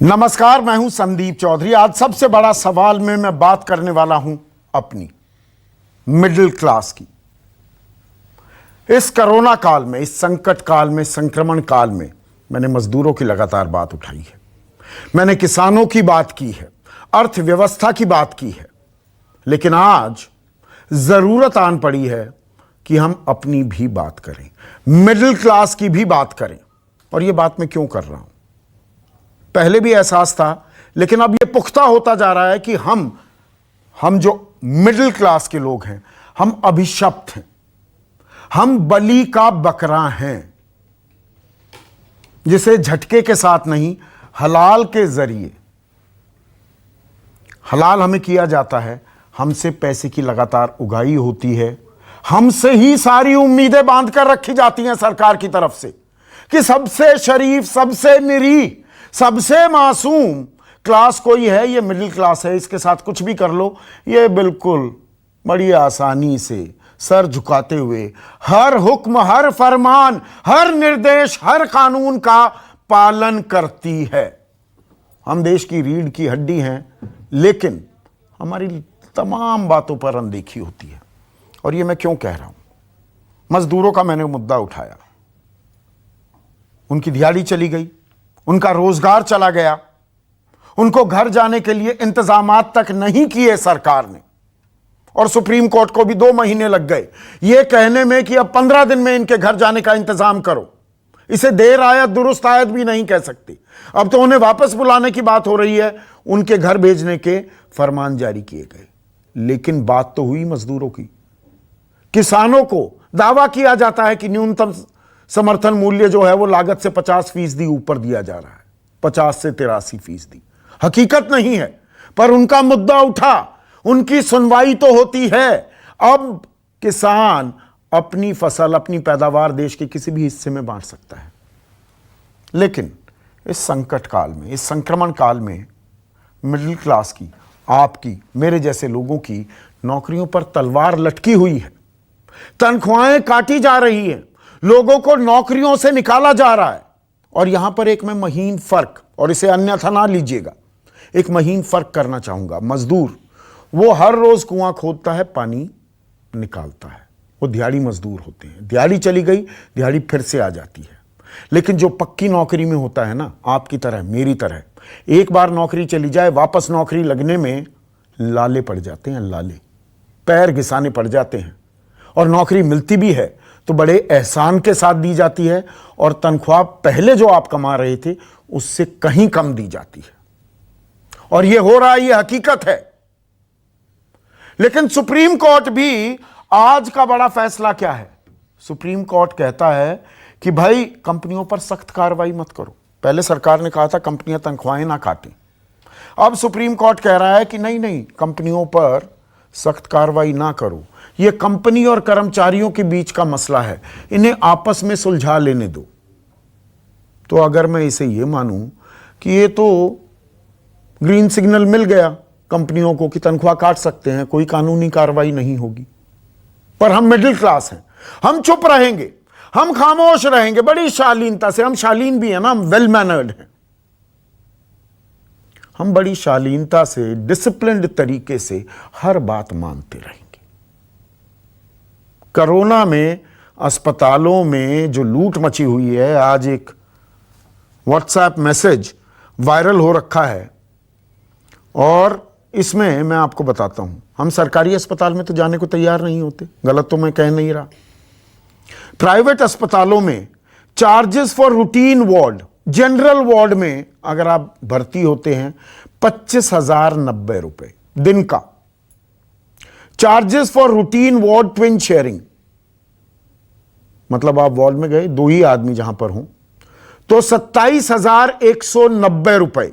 नमस्कार, मैं हूं संदीप चौधरी। आज सबसे बड़ा सवाल में मैं बात करने वाला हूं अपनी मिडिल क्लास की। इस कोरोना काल में, इस संकट काल में, संक्रमण काल में मैंने मजदूरों की लगातार बात उठाई है, मैंने किसानों की बात की है, अर्थव्यवस्था की बात की है, लेकिन आज जरूरत आन पड़ी है कि हम अपनी भी बात करें, मिडिल क्लास की भी बात करें। और यह बात मैं क्यों कर रहा हूं? पहले भी एहसास था, लेकिन अब यह पुख्ता होता जा रहा है कि हम जो मिडिल क्लास के लोग हैं, हम अभिशप्त हैं, हम बलि का बकरा हैं, जिसे झटके के साथ नहीं, हलाल के जरिए हलाल हमें किया जाता है। हमसे पैसे की लगातार उगाही होती है, हमसे ही सारी उम्मीदें बांध कर रखी जाती हैं सरकार की तरफ से कि सबसे शरीफ, सबसे निरीह, सबसे मासूम क्लास कोई है, ये मिडिल क्लास है, इसके साथ कुछ भी कर लो, ये बिल्कुल बड़ी आसानी से सर झुकाते हुए हर हुक्म, हर फरमान, हर निर्देश, हर कानून का पालन करती है। हम देश की रीढ़ की हड्डी हैं, लेकिन हमारी तमाम बातों पर अनदेखी होती है। और ये मैं क्यों कह रहा हूं? मजदूरों का मैंने मुद्दा उठाया, उनकी दिहाड़ी चली गई, उनका रोजगार चला गया, उनको घर जाने के लिए इंतजामात तक नहीं किए सरकार ने, और सुप्रीम कोर्ट को भी 2 महीने लग गए यह कहने में कि अब 15 दिन में इनके घर जाने का इंतजाम करो। इसे देर आयत दुरुस्त आयत भी नहीं कह सकती। अब तो उन्हें वापस बुलाने की बात हो रही है, उनके घर भेजने के फरमान जारी किए गए। लेकिन बात तो हुई मजदूरों की। किसानों को दावा किया जाता है कि न्यूनतम समर्थन मूल्य जो है वो लागत से 50% ऊपर दिया जा रहा है, 50 से 83%। हकीकत नहीं है, पर उनका मुद्दा उठा, उनकी सुनवाई तो होती है। अब किसान अपनी फसल, अपनी पैदावार देश के किसी भी हिस्से में बांट सकता है। लेकिन इस संकट काल में, इस संक्रमण काल में मिडिल क्लास की, आपकी, मेरे जैसे लोगों की नौकरियों पर तलवार लटकी हुई है। तनख्वाहें काटी जा रही हैं, लोगों को नौकरियों से निकाला जा रहा है। और यहां पर एक मैं महीन फर्क, और इसे अन्यथा ना लीजिएगा, एक महीन फर्क करना चाहूंगा। मजदूर वो हर रोज कुआं खोदता है, पानी निकालता है, वो दिहाड़ी मजदूर होते हैं। दिहाड़ी चली गई, दिहाड़ी फिर से आ जाती है। लेकिन जो पक्की नौकरी में होता है ना, आपकी तरह, मेरी तरह, एक बार नौकरी चली जाए, वापस नौकरी लगने में लाले पड़ जाते हैं, लाले, पैर घिसाने पड़ जाते हैं। और नौकरी मिलती भी है तो बड़े एहसान के साथ दी जाती है, और तनख्वाह पहले जो आप कमा रहे थे उससे कहीं कम दी जाती है। और यह हो रहा है, यह हकीकत है। लेकिन सुप्रीम कोर्ट भी, आज का बड़ा फैसला क्या है? सुप्रीम कोर्ट कहता है कि भाई कंपनियों पर सख्त कार्रवाई मत करो। पहले सरकार ने कहा था कंपनियां तनख्वाहें ना काटें। अब सुप्रीम कोर्ट कह रहा है कि नहीं नहीं, कंपनियों पर सख्त कार्रवाई ना करो, यह कंपनी और कर्मचारियों के बीच का मसला है, इन्हें आपस में सुलझा लेने दो। तो अगर मैं इसे यह मानूं कि ये तो ग्रीन सिग्नल मिल गया कंपनियों को कि तनख्वाह काट सकते हैं, कोई कानूनी कार्रवाई नहीं होगी, पर हम मिडिल क्लास हैं, हम चुप रहेंगे, हम खामोश रहेंगे बड़ी शालीनता से। हम शालीन भी हैं ना, हम वेल मैनर्ड हैं। हम बड़ी शालीनता से, डिसिप्लिन्ड तरीके से हर बात मानते रहेंगे। कोरोना में अस्पतालों में जो लूट मची हुई है, आज एक व्हाट्सएप मैसेज वायरल हो रखा है, और इसमें मैं आपको बताता हूं, हम सरकारी अस्पताल में तो जाने को तैयार नहीं होते, गलत तो मैं कह नहीं रहा। प्राइवेट अस्पतालों में charges for routine ward, general ward में अगर आप भर्ती होते हैं, 25,090 रुपए दिन का। Charges for routine ward twin sharing, मतलब आप वार्ड में गए, 2 ही आदमी जहां पर हों, तो 27,190 रुपए।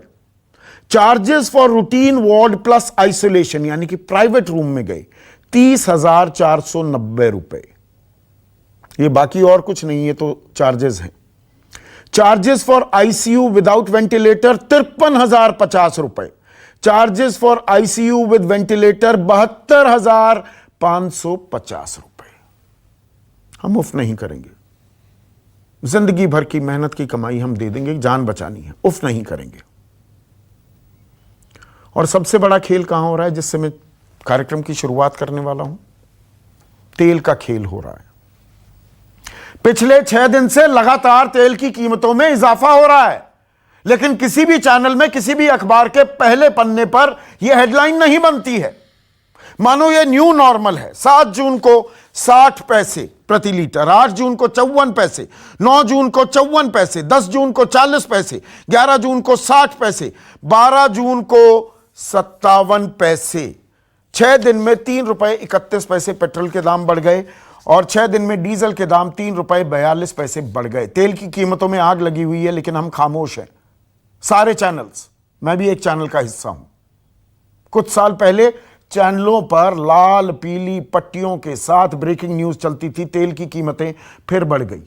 Charges for routine ward plus isolation, यानी कि प्राइवेट रूम में गए, 30,490 रुपए। ये बाकी और कुछ नहीं, ये तो चार्जेस हैं। Charges for ICU without ventilator 53,050 रुपए। Charges for ICU with ventilator 72,550 रुपए। हम उफ नहीं करेंगे, जिंदगी भर की मेहनत की कमाई हम दे देंगे, जान बचानी है, उफ नहीं करेंगे। और सबसे बड़ा खेल कहां हो रहा है, जिससे मैं कार्यक्रम की शुरुआत करने वाला हूं? तेल का खेल हो रहा है। पिछले 6 दिन से लगातार तेल की कीमतों में इजाफा हो रहा है, लेकिन किसी भी चैनल में, किसी भी अखबार के पहले पन्ने पर यह हेडलाइन नहीं बनती है। मानो यह न्यू नॉर्मल है। 7 जून को 60 पैसे प्रति लीटर, 8 जून को 54 पैसे, 9 जून को 54 पैसे, 10 जून को 40 पैसे, 11 जून को 60 पैसे, 12 जून को 57 पैसे। 6 दिन में 3 रुपए 31 पैसे पेट्रोल के दाम बढ़ गए और 6 दिन में डीजल के दाम 3 रुपए 42 पैसे बढ़ गए। तेल की कीमतों में आग लगी हुई है, लेकिन हम खामोश हैं। सारे चैनल्स, मैं भी एक चैनल का हिस्सा हूं। कुछ साल पहले चैनलों पर लाल पीली पट्टियों के साथ ब्रेकिंग न्यूज चलती थी, तेल की कीमतें फिर बढ़ गई।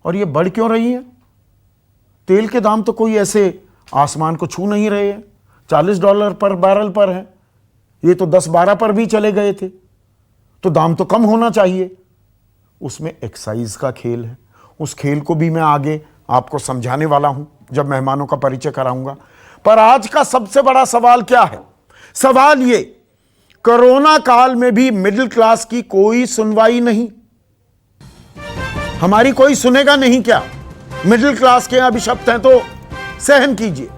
और ये बढ़ क्यों रही हैं? तेल के दाम तो कोई ऐसे आसमान को छू नहीं रहे हैं। $40 पर बैरल पर है, ये तो 10-12 पर भी चले गए थे, तो दाम तो कम होना चाहिए। उसमें एक्साइज का खेल है। उस खेल को भी मैं आगे आपको समझाने वाला हूं जब मेहमानों का परिचय कराऊंगा। पर आज का सबसे बड़ा सवाल क्या है? सवाल ये, कोरोना काल में भी मिडिल क्लास की कोई सुनवाई नहीं। हमारी कोई सुनेगा नहीं क्या? मिडिल क्लास के अभिशप्त हैं तो सहन कीजिए।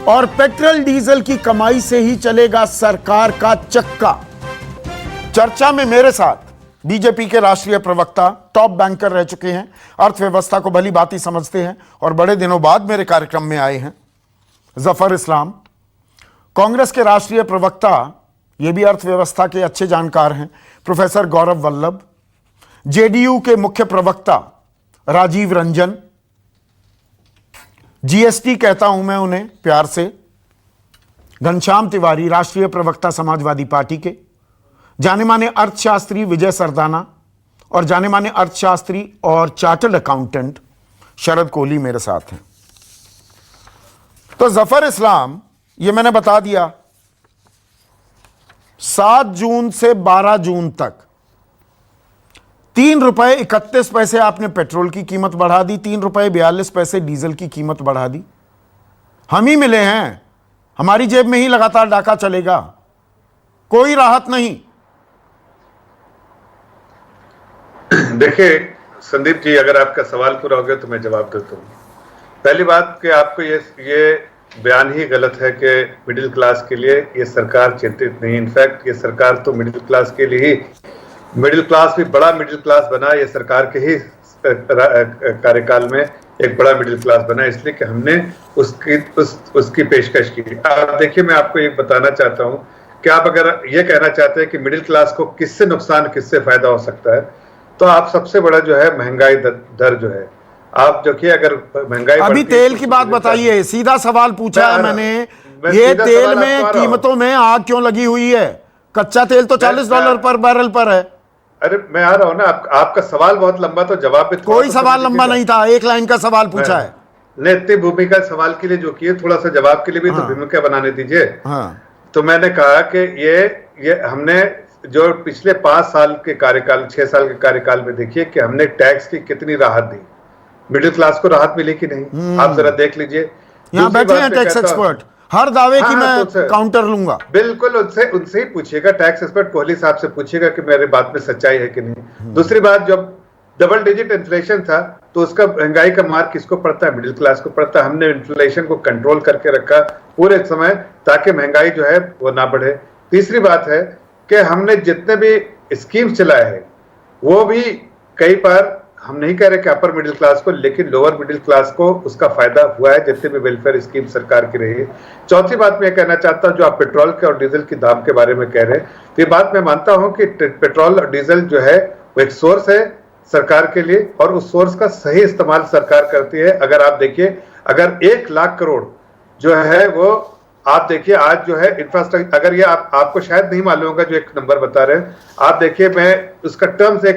और पेट्रोल डीजल की कमाई से ही चलेगा सरकार का चक्का। चर्चा में मेरे साथ बीजेपी के राष्ट्रीय प्रवक्ता, टॉप बैंकर रह चुके हैं, अर्थव्यवस्था को भली भांति समझते हैं और बड़े दिनों बाद मेरे कार्यक्रम में आए हैं, जफर इस्लाम। कांग्रेस के राष्ट्रीय प्रवक्ता, ये भी अर्थव्यवस्था के अच्छे जानकार हैं, प्रोफेसर गौरव वल्लभ। जेडीयू के मुख्य प्रवक्ता राजीव रंजन, जीएसटी कहता हूं मैं उन्हें प्यार से। घनश्याम तिवारी, राष्ट्रीय प्रवक्ता समाजवादी पार्टी के। जाने माने अर्थशास्त्री विजय सरदाना और जाने माने अर्थशास्त्री और चार्टर्ड अकाउंटेंट शरद कोहली मेरे साथ हैं। तो जफर इस्लाम, ये मैंने बता दिया, 7 जून से 12 जून तक 3 रुपए 31 पैसे आपने पेट्रोल की कीमत बढ़ा दी, 3 रुपए 42 पैसे डीजल की कीमत बढ़ा दी। हम ही मिले हैं, हमारी जेब में ही लगातार डाका चलेगा, कोई राहत नहीं। देखिए संदीप जी, अगर आपका सवाल पूरा हो गया तो मैं जवाब देता हूँ। पहली बात कि आपको ये बयान ही गलत है कि मिडिल क्लास के लिए ये सरकार चिंतित नहीं। इनफैक्ट ये सरकार तो मिडिल क्लास के लिए ही, मिडिल क्लास भी बड़ा मिडिल क्लास बना ये सरकार के ही कार्यकाल में, एक बड़ा मिडिल क्लास बना, इसलिए कि हमने उसकी पेशकश की। आप देखिए, मैं आपको एक बताना चाहता हूँ कि आप अगर ये कहना चाहते हैं कि मिडिल क्लास को किससे नुकसान, किससे फायदा हो सकता है, तो आप सबसे बड़ा जो है महंगाई दर जो है, आप देखिए अगर महंगाई, अभी तेल की बात बताइए, सीधा सवाल पूछा है मैंने। ये तेल में कीमतों में आग क्यों लगी हुई है? कच्चा तेल तो $40 पर बैरल पर है। अरे मैं आ रहा हूं ना, आपका सवाल बहुत लंबा, तो जवाब भी कोई सवाल लंबा नहीं था, एक लाइन का सवाल पूछा है। ने इतनी भूमिका सवाल के लिए जो किए, थोड़ा सा जवाब के लिए भी तो भूमिका बनाने दीजिए। तो मैंने कहा कि ये हमने जो पिछले 5 साल के कार्यकाल, 6 साल के कार्यकाल में देखिए कि हमने टैक्स की कितनी राहत दी, मिडिल क्लास को राहत मिली कि नहीं, आप जरा देख लीजिए। यहाँ बैठे हैं टैक्स एक्सपर्ट, हर दावे की मैं काउंटर लूंगा। बिल्कुल, उनसे ही पूछिएगा, टैक्स एक्सपर्ट कोहली साहब से पूछिएगा कि मेरी बात में सच्चाई है कि नहीं। दूसरी बात, जब डबल डिजिट इन्फ्लेशन था तो उसका महंगाई का मार किसको पड़ता है? मिडिल क्लास को पड़ता है। हमने इन्फ्लेशन को कंट्रोल करके रखा पूरे समय ताकि महंगाई जो है वो ना बढ़े। तीसरी बात है कि हमने जितने भी स्कीम्स चलाए हैं वो भी कई बार, हम नहीं कह रहे कि अपर मिडिल क्लास को, लेकिन लोअर मिडिल क्लास को उसका फायदा हुआ है, जितने भी वेलफेयर स्कीम सरकार की रही है। चौथी बात मैं कहना चाहता हूं, जो आप पेट्रोल के और डीजल के दाम के बारे में कह रहे हैं, तो ये बात मैं मानता हूं कि पेट्रोल और डीजल जो है वो एक सोर्स है सरकार के लिए, और उस सोर्स का सही इस्तेमाल सरकार करती है। अगर आप देखिए, अगर 1 लाख करोड़ जो है वो, आप देखिए आज जो है इंफ्रास्ट्रक्चर, अगर ये आपको शायद नहीं मालूम होगा जो एक नंबर बता रहे हैं, आप देखिए, मैं उसका टर्म से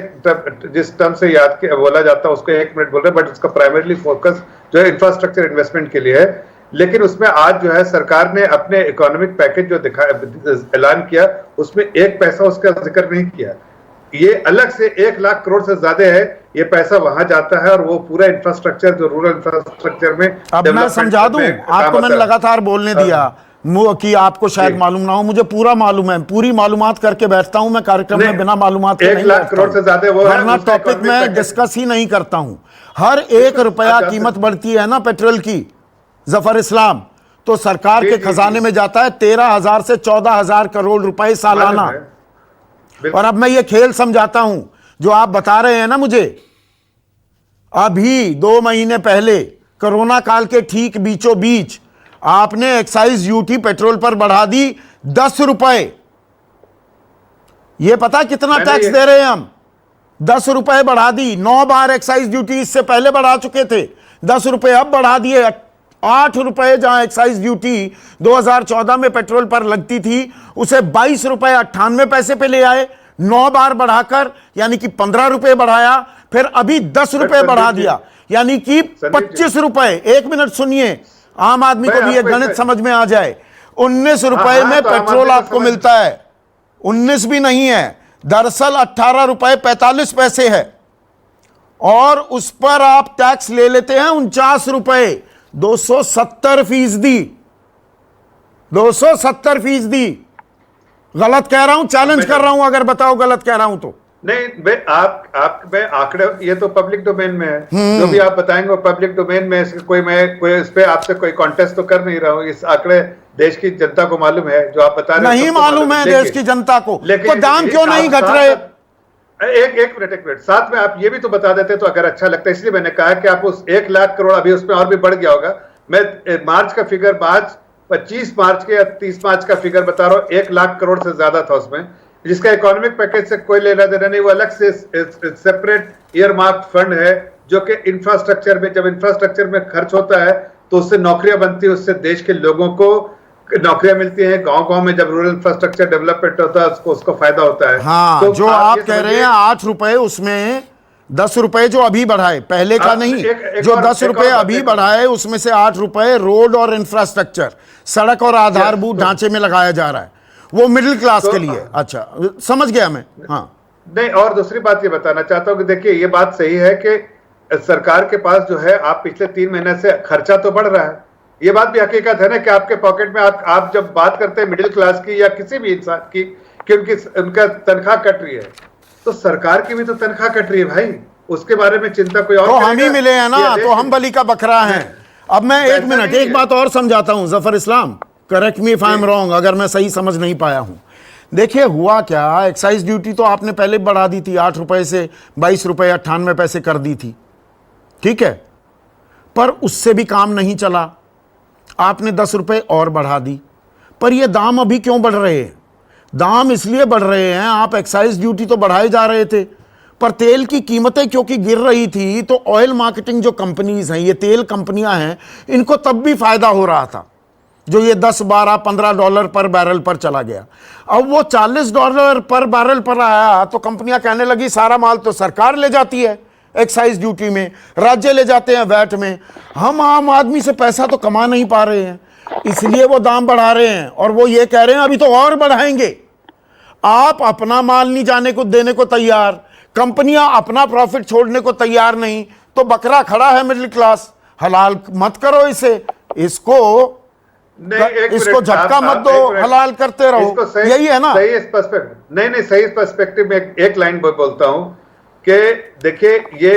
जिस टर्म से याद के बोला जाता है उसको 1 मिनट बोल रहे हैं, बट उसका प्राइमरीली फोकस जो है इंफ्रास्ट्रक्चर इन्वेस्टमेंट के लिए है। लेकिन उसमें आज जो है सरकार ने अपने इकोनॉमिक पैकेज जो ऐलान किया, उसमें 1 पैसा उसका जिक्र नहीं किया। ये अलग से 1 लाख करोड़ से ज्यादा है, ये पैसा वहां जाता है और वो पूरा इंफ्रास्ट्रक्चर जो रूरल इंफ्रास्ट्रक्चर में, अब मैं समझा दूं आपको, मैंने लगातार बोलने दिया। कि आपको शायद मालूम ना हो, मुझे पूरा मालूम है, पूरी मालूमात करके बैठता हूं मैं कार्यक्रम में, बिना मालूमात के 1 लाख करोड़ से ज्यादा वो है, वरना टॉपिक में डिस्कस ही नहीं करता हूं। हर 1 रुपया कीमत बढ़ती है ना पेट्रोल की जफर इस्लाम, तो सरकार के खजाने में जाता है 13,000 से 14,000 करोड़ रुपए सालाना। और अब मैं ये खेल समझाता हूं जो आप बता रहे हैं ना मुझे, अभी 2 महीने पहले कोरोना काल के ठीक बीचों बीच आपने एक्साइज ड्यूटी पेट्रोल पर बढ़ा दी 10 रुपए। यह पता कितना टैक्स दे रहे हैं हम? 10 रुपए बढ़ा दी। 9 बार एक्साइज ड्यूटी इससे पहले बढ़ा चुके थे, 10 रुपए अब बढ़ा दिए। 8 रुपए जहां एक्साइज ड्यूटी 2014 में पेट्रोल पर लगती थी उसे 22 रुपए 98 पैसे पे ले आए, 9 बार बढ़ाकर, यानी कि 15 रुपए बढ़ाया, फिर अभी 10 रुपए बढ़ा दिया, यानी कि 25 रुपए। 1 मिनट सुनिए, आम आदमी को भी ये गणित समझ में आ जाए। 19 रुपए में पेट्रोल आपको मिलता है, 19 भी नहीं है, दरअसल 18 रुपए 45 पैसे है, और उस पर आप टैक्स ले लेते हैं 49 रुपए, 270%। 270%। गलत कह रहा हूं? चैलेंज कर रहा हूं, अगर बताओ गलत कह रहा हूं तो। नहीं मैं आंकड़े, ये तो पब्लिक डोमेन में है, जो भी आप बताएंगे वो पब्लिक डोमेन में। कोई इस पे आपसे कोई कॉन्टेस्ट तो कर नहीं रहा हूँ। इस आंकड़े देश की जनता को मालूम है, जो आप बता रहे हैं। नहीं मालूम है देश की जनता को, तो दाम क्यों नहीं घट रहे? एक मिनट साथ में आप ये भी तो बता देते तो अगर अच्छा लगता है। इसलिए मैंने कहा कि आप उस 1 लाख करोड़, अभी उसमें और भी बढ़ गया होगा। मैं मार्च का फिगर, 25 मार्च के या 30 मार्च का फिगर बता रहा हूँ, 1 लाख करोड़ से ज्यादा था उसमें, जिसका इकोनॉमिक पैकेज से कोई लेना देना नहीं। वो अलग से सेपरेट ईयरमार्क फंड है, जो कि इंफ्रास्ट्रक्चर में, जब इंफ्रास्ट्रक्चर में खर्च होता है तो उससे नौकरियां बनती है, उससे देश के लोगों को नौकरियां मिलती हैं। गांव-गांव में जब रूरल इंफ्रास्ट्रक्चर डेवलपमेंट होता है उसको फायदा होता है। हाँ, तो जो आप कह रहे हैं 8 रुपए, उसमें 10 रुपए जो अभी बढ़ाए, पहले का नहीं, जो 10 रुपए अभी बढ़ाए उसमें से 8 रुपए रोड और इंफ्रास्ट्रक्चर, सड़क और आधारभूत ढांचे में लगाया जा रहा है, वो मिडिल क्लास के लिए। अच्छा, समझ गया मैं। हाँ नहीं, और दूसरी बात ये बताना चाहता हूं कि देखिए ये बात सही है कि सरकार के पास जो है, आप पिछले 3 महीने से खर्चा तो बढ़ रहा है, ये बात भी हकीकत है ना कि आपके पॉकेट में आप जब बात करते हैं मिडिल क्लास की या किसी भी इंसान की कि उनका तनख्वाह कट रही है, तो सरकार की भी तो तनख्वाह कट रही है भाई, उसके बारे में चिंता कोई और तो हम ही मिले हैं ना, तो हम बलि का बकरा हैं। अब मैं 1 मिनट एक बात और समझाता हूं Zafar Islam, correct me if I am wrong, अगर मैं सही समझ नहीं पाया हूं। देखिए हुआ क्या, एक्साइज ड्यूटी तो आपने पहले बढ़ा दी थी, 8 रुपए से 22 रुपए 98 पैसे कर दी थी, ठीक है, पर उससे भी काम नहीं चला, आपने 10 रुपए और बढ़ा दी। पर ये दाम अभी क्यों बढ़ रहे हैं? दाम इसलिए बढ़ रहे हैं, आप एक्साइज ड्यूटी तो बढ़ाए जा रहे थे, पर तेल की कीमतें क्योंकि गिर रही थी, तो ऑयल मार्केटिंग जो कंपनीज हैं, ये तेल कंपनियां हैं, इनको तब भी फायदा हो रहा था, जो ये 10, 12, 15 डॉलर पर बैरल पर चला गया। अब वो 40 डॉलर पर बैरल पर आया तो कंपनियां कहने लगी सारा माल तो सरकार ले जाती है एक्साइज ड्यूटी में, राज्य ले जाते हैं वैट में, हम आम आदमी से पैसा तो कमा नहीं पा रहे हैं, इसलिए वो दाम बढ़ा रहे हैं। और वो ये कह रहे हैं अभी तो और बढ़ाएंगे। आप अपना माल नहीं जाने को देने को तैयार, कंपनियां अपना प्रॉफिट छोड़ने को तैयार नहीं, तो बकरा खड़ा है मिडिल क्लास। हलाल मत करो इसे, इसको झटका मत दो, हलाल करते रहो, यही है ना। सही पर्सपेक्टिव में एक लाइन बोलता हूं कि देखिए ये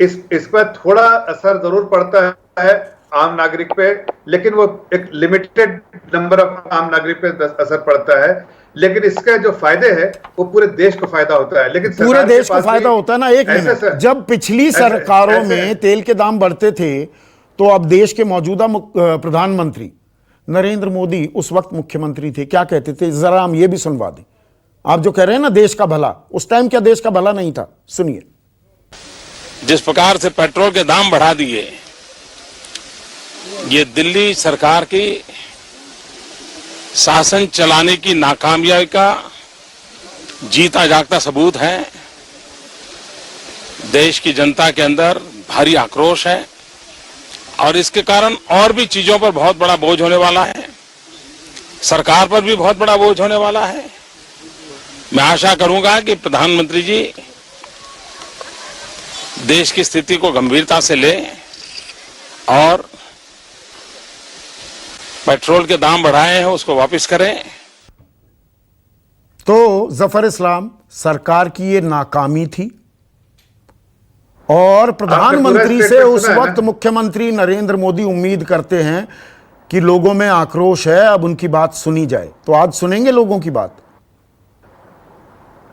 इस पर थोड़ा असर जरूर पड़ता है आम नागरिक पे, लेकिन वो एक लिमिटेड नंबर ऑफ आम नागरिक पे असर पड़ता है, लेकिन इसके जो फायदे हैं वो पूरे देश को फायदा होता है। लेकिन पूरे देश को फायदा होता है ना। एक मिनट, जब पिछली सरकारों में तेल के दाम बढ़ते थे तो अब देश के मौजूदा प्रधानमंत्री नरेंद्र मोदी उस वक्त मुख्यमंत्री थे, क्या कहते थे, जरा हम ये भी सुनवा दें। आप जो कह रहे हैं ना देश का भला, उस टाइम क्या देश का भला नहीं था? सुनिए। जिस प्रकार से पेट्रोल के दाम बढ़ा दिए, ये दिल्ली सरकार की शासन चलाने की नाकामयाबी का जीता जागता सबूत है। देश की जनता के अंदर भारी आक्रोश है और इसके कारण और भी चीजों पर बहुत बड़ा बोझ होने वाला है, सरकार पर भी बहुत बड़ा बोझ होने वाला है। मैं आशा करूंगा कि प्रधानमंत्री जी देश की स्थिति को गंभीरता से लें और पेट्रोल के दाम बढ़ाए हैं उसको वापस करें। तो जफर इस्लाम, सरकार की ये नाकामी थी और प्रधानमंत्री से उस वक्त मुख्यमंत्री नरेंद्र मोदी उम्मीद करते हैं कि लोगों में आक्रोश है, अब उनकी बात सुनी जाए। तो आज सुनेंगे लोगों की बात?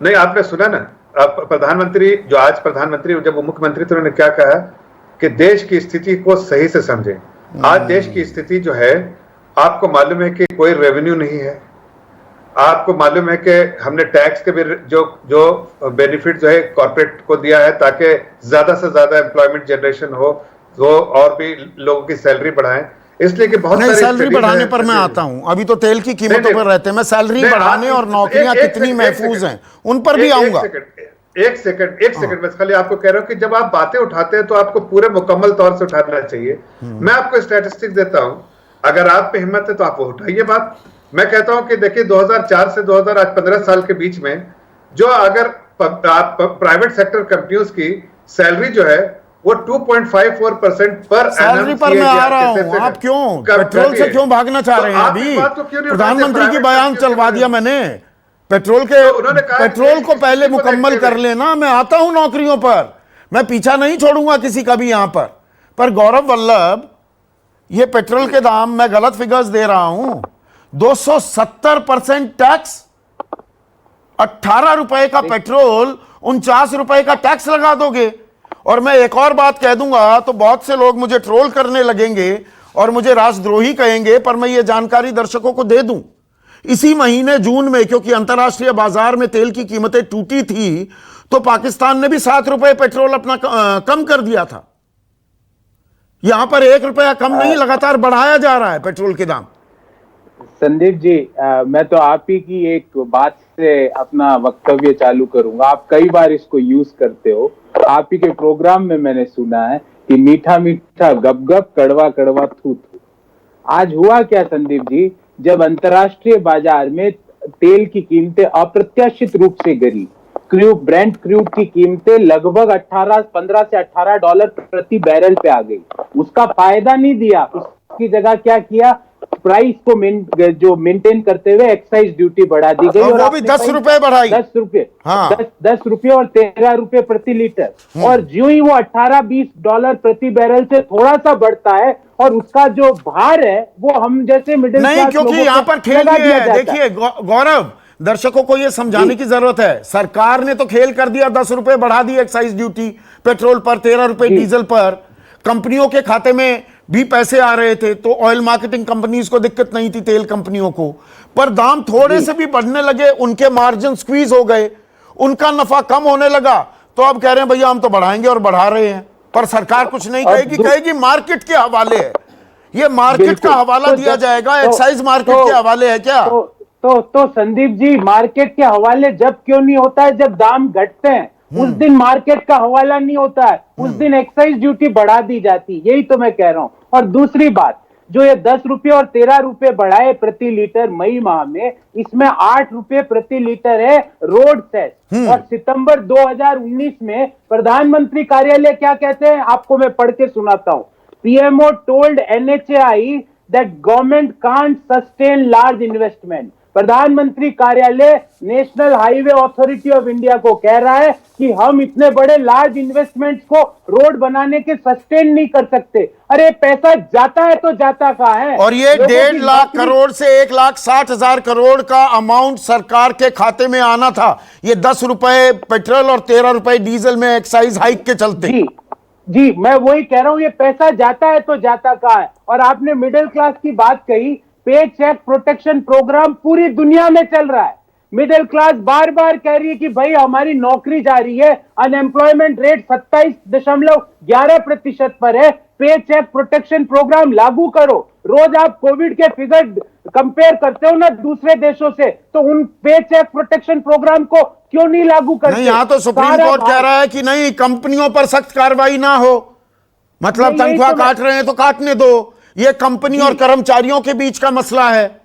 नहीं, आपने सुना ना, अब प्रधानमंत्री जो आज प्रधानमंत्री जब वो मुख्यमंत्री थे उन्होंने क्या कहा कि देश की स्थिति को सही से समझें। आज देश की स्थिति जो है, आपको मालूम है कि कोई रेवेन्यू नहीं है, आपको मालूम है कि हमने टैक्स के भी जो बेनिफिट जो है कॉर्पोरेट को दिया है ताकि ज्यादा से ज्यादा एम्प्लॉयमेंट जनरेशन हो, तो और भी लोगों की सैलरी बढ़ाएं, इसलिए कि बहुत नहीं, सैलरी बढ़ाने पर मैं आता हूं। अभी तो तेल की कीमतों पर रहते हैं, मैं सैलरी बढ़ाने और नौकरियां कितनी महफूज हैं उन पर भी आऊंगा। एक सेकंड बस खाली आपको कह रहा हूं कि जब आप बातें उठाते हैं तो आपको पूरे मुकम्मल तौर से उठाना चाहिए। मैं आपको स्टैटिस्टिक्स देता हूं, अगर आप पे हिम्मत है तो आप वो उठाइए बात। मैं कहता हूं कि देखिए 2004 से 2015 साल के बीच में जो अगर आप प्राइवेट सेक्टर कंपनियों की सैलरी जो है वो 2.54% पर सैलरी पर मैं आ रहा हूं। आप क्यों पेट्रोल से क्यों भागना चाह रहे हैं? अभी प्रधानमंत्री की बयान चलवा दिया मैंने। पेट्रोल को पहले मुकम्मल कर लेना, मैं आता हूं नौकरियों पर, मैं पीछा नहीं छोड़ूंगा किसी का भी यहां पर गौरव वल्लभ, ये पेट्रोल के दाम, मैं गलत फिगर्स दे रहा हूं, 270% टैक्स, 18 रुपए का पेट्रोल, 49 रुपए का टैक्स लगा दोगे। और मैं एक और बात कह दूंगा तो बहुत से लोग मुझे ट्रोल करने लगेंगे और मुझे राष्ट्रद्रोही कहेंगे, पर मैं ये जानकारी दर्शकों को दे दूं, इसी महीने जून में, क्योंकि अंतर्राष्ट्रीय बाजार में तेल की कीमतें टूटी थी, तो पाकिस्तान ने भी 7 रुपए पेट्रोल अपना कम कर दिया था। यहां पर 1 रुपया कम नहीं, लगातार बढ़ाया जा रहा है पेट्रोल के दाम। संदीप जी, मैं तो आप ही की एक बात से अपना वक्तव्य चालू करूंगा। आप कई बार इसको यूज करते हो, आप ही के प्रोग्राम में मैंने सुना है कि मीठा मीठा गप गप, कड़वा कड़वा थू थू। आज हुआ क्या संदीप जी, जब अंतर्राष्ट्रीय बाजार में तेल की कीमतें अप्रत्याशित रूप से गिरी, ब्रेंट क्रूड की कीमतें लगभग 15 से 18 डॉलर प्रति बैरल पे आ गई। उसका फायदा नहीं दिया, उसकी जगह क्या किया, प्राइस को जो मेंटेन करते हुए एक्साइज ड्यूटी बढ़ा दी गई, और वो भी 10 रुपए बढ़ाई, 10 रुपए, हाँ। 10 रुपए और 13 रुपए प्रति लीटर। और ज्यों ही वो 18-20 डॉलर प्रति बैरल से थोड़ा सा बढ़ता है और उसका जो भार है वो हम जैसे मिडिल क्लास नहीं, क्योंकि यहाँ पर खेल ये है, देखिए गौरव, दर्शकों को ये समझाने की जरूरत है, सरकार ने तो खेल कर दिया, 10 रुपए बढ़ा दी एक्साइज ड्यूटी पेट्रोल पर, 13 रुपए डीजल पर, कंपनियों के खाते में भी पैसे आ रहे थे, तो ऑयल मार्केटिंग कंपनीज को दिक्कत नहीं थी, तेल कंपनियों को, पर दाम थोड़े से भी बढ़ने लगे, उनके मार्जिन स्क्वीज हो गए, उनका नफा कम होने लगा, तो अब कह रहे हैं भैया हम तो बढ़ाएंगे और बढ़ा रहे हैं, पर सरकार कुछ नहीं कहेगी, कहेगी मार्केट के हवाले है, ये मार्केट का हवाला दिया जाएगा, एक्साइज मार्केट के हवाले है क्या? तो संदीप जी, मार्केट के हवाले जब क्यों नहीं होता है, जब दाम घटते हैं उस दिन मार्केट का हवाला नहीं होता है, उस दिन एक्साइज ड्यूटी बढ़ा दी जाती, यही तो मैं कह रहा हूं। और दूसरी बात, जो ये 10 रुपए और 13 रुपए बढ़ाए प्रति लीटर मई माह में, इसमें 8 रुपए प्रति लीटर है रोड सेस। और सितंबर 2019 में प्रधानमंत्री कार्यालय क्या कहते हैं, आपको मैं पढ़ के सुनाता हूं। PMO told NHAI that government can't sustain large investment. प्रधानमंत्री कार्यालय national highway authority of India को कह रहा है कि हम इतने बड़े लार्ज इन्वेस्टमेंट्स को रोड बनाने के सस्टेन नहीं कर सकते। अरे पैसा जाता है तो जाता कहाँ है? और ये 1.5 लाख करोड़ से 1,60,000 करोड़ का अमाउंट सरकार के खाते में आना था, ये 10 रुपए पेट्रोल और 13 रुपए डीजल में एक्साइज हाइक के चलते। जी, मैं वही कह रहा हूं, ये पैसा जाता है तो जाता कहाँ है? और आपने मिडिल क्लास की बात कही, पे चेक प्रोटेक्शन प्रोग्राम पूरी दुनिया में चल रहा है। मिडिल क्लास बार बार कह रही है कि भाई हमारी नौकरी जा रही है, अनएम्प्लॉयमेंट रेट 27.11% पर है, पे चेक प्रोटेक्शन प्रोग्राम लागू करो। रोज आप कोविड के फिगर कंपेयर करते हो ना दूसरे देशों से, तो उन पे चेक प्रोटेक्शन प्रोग्राम को क्यों नहीं लागू करते? नहीं, यहां तो सुप्रीम कोर्ट कह रहा है कि नहीं, कंपनियों पर सख्त कार्रवाई ना हो, मतलब तनख्वाह काट रहे हैं तो काटने दो, ये कंपनी और कर्मचारियों के बीच का मसला है।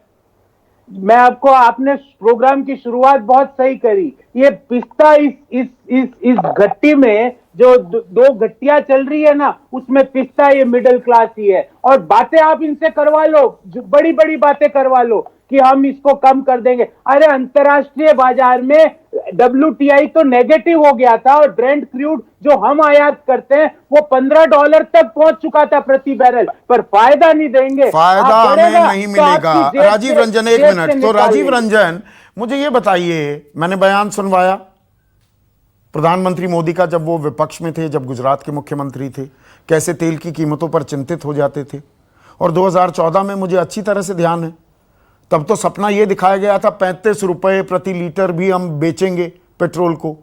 मैं आपको, आपने प्रोग्राम की शुरुआत बहुत सही करी। ये पिस्ता इस गट्टी में जो दो गट्टियां चल रही है ना, उसमें पिस्ता ये मिडिल क्लास ही है। और बातें आप इनसे करवा लो, बड़ी बड़ी बातें करवा लो कि हम इसको कम कर देंगे। अरे अंतरराष्ट्रीय बाजार में WTI तो नेगेटिव हो गया था और ब्रेंट क्रूड जो हम आयात करते हैं वो $15 तक पहुंच चुका था प्रति बैरल, पर फायदा नहीं देंगे। फायदा आप हमें बढ़ेगा नहीं तो मिलेगा। आपकी जेब राजीव से- रंजन, एक जेब से मिनट। तो निकाल राजीव लेंगे। रंजन, मुझे ये बताइए, मैंने बयान सुनवाया प्रधानमंत्री मोदी का जब वो विपक्ष में थे, जब गुजरात के मुख्यमंत्री थे, कैसे तेल की कीमतों पर चिंतित हो जाते थे। और 2014 में मुझे अच्छी तरह से ध्यान है, तब तो सपना ये दिखाया गया था 35 रुपए प्रति लीटर भी हम बेचेंगे पेट्रोल को।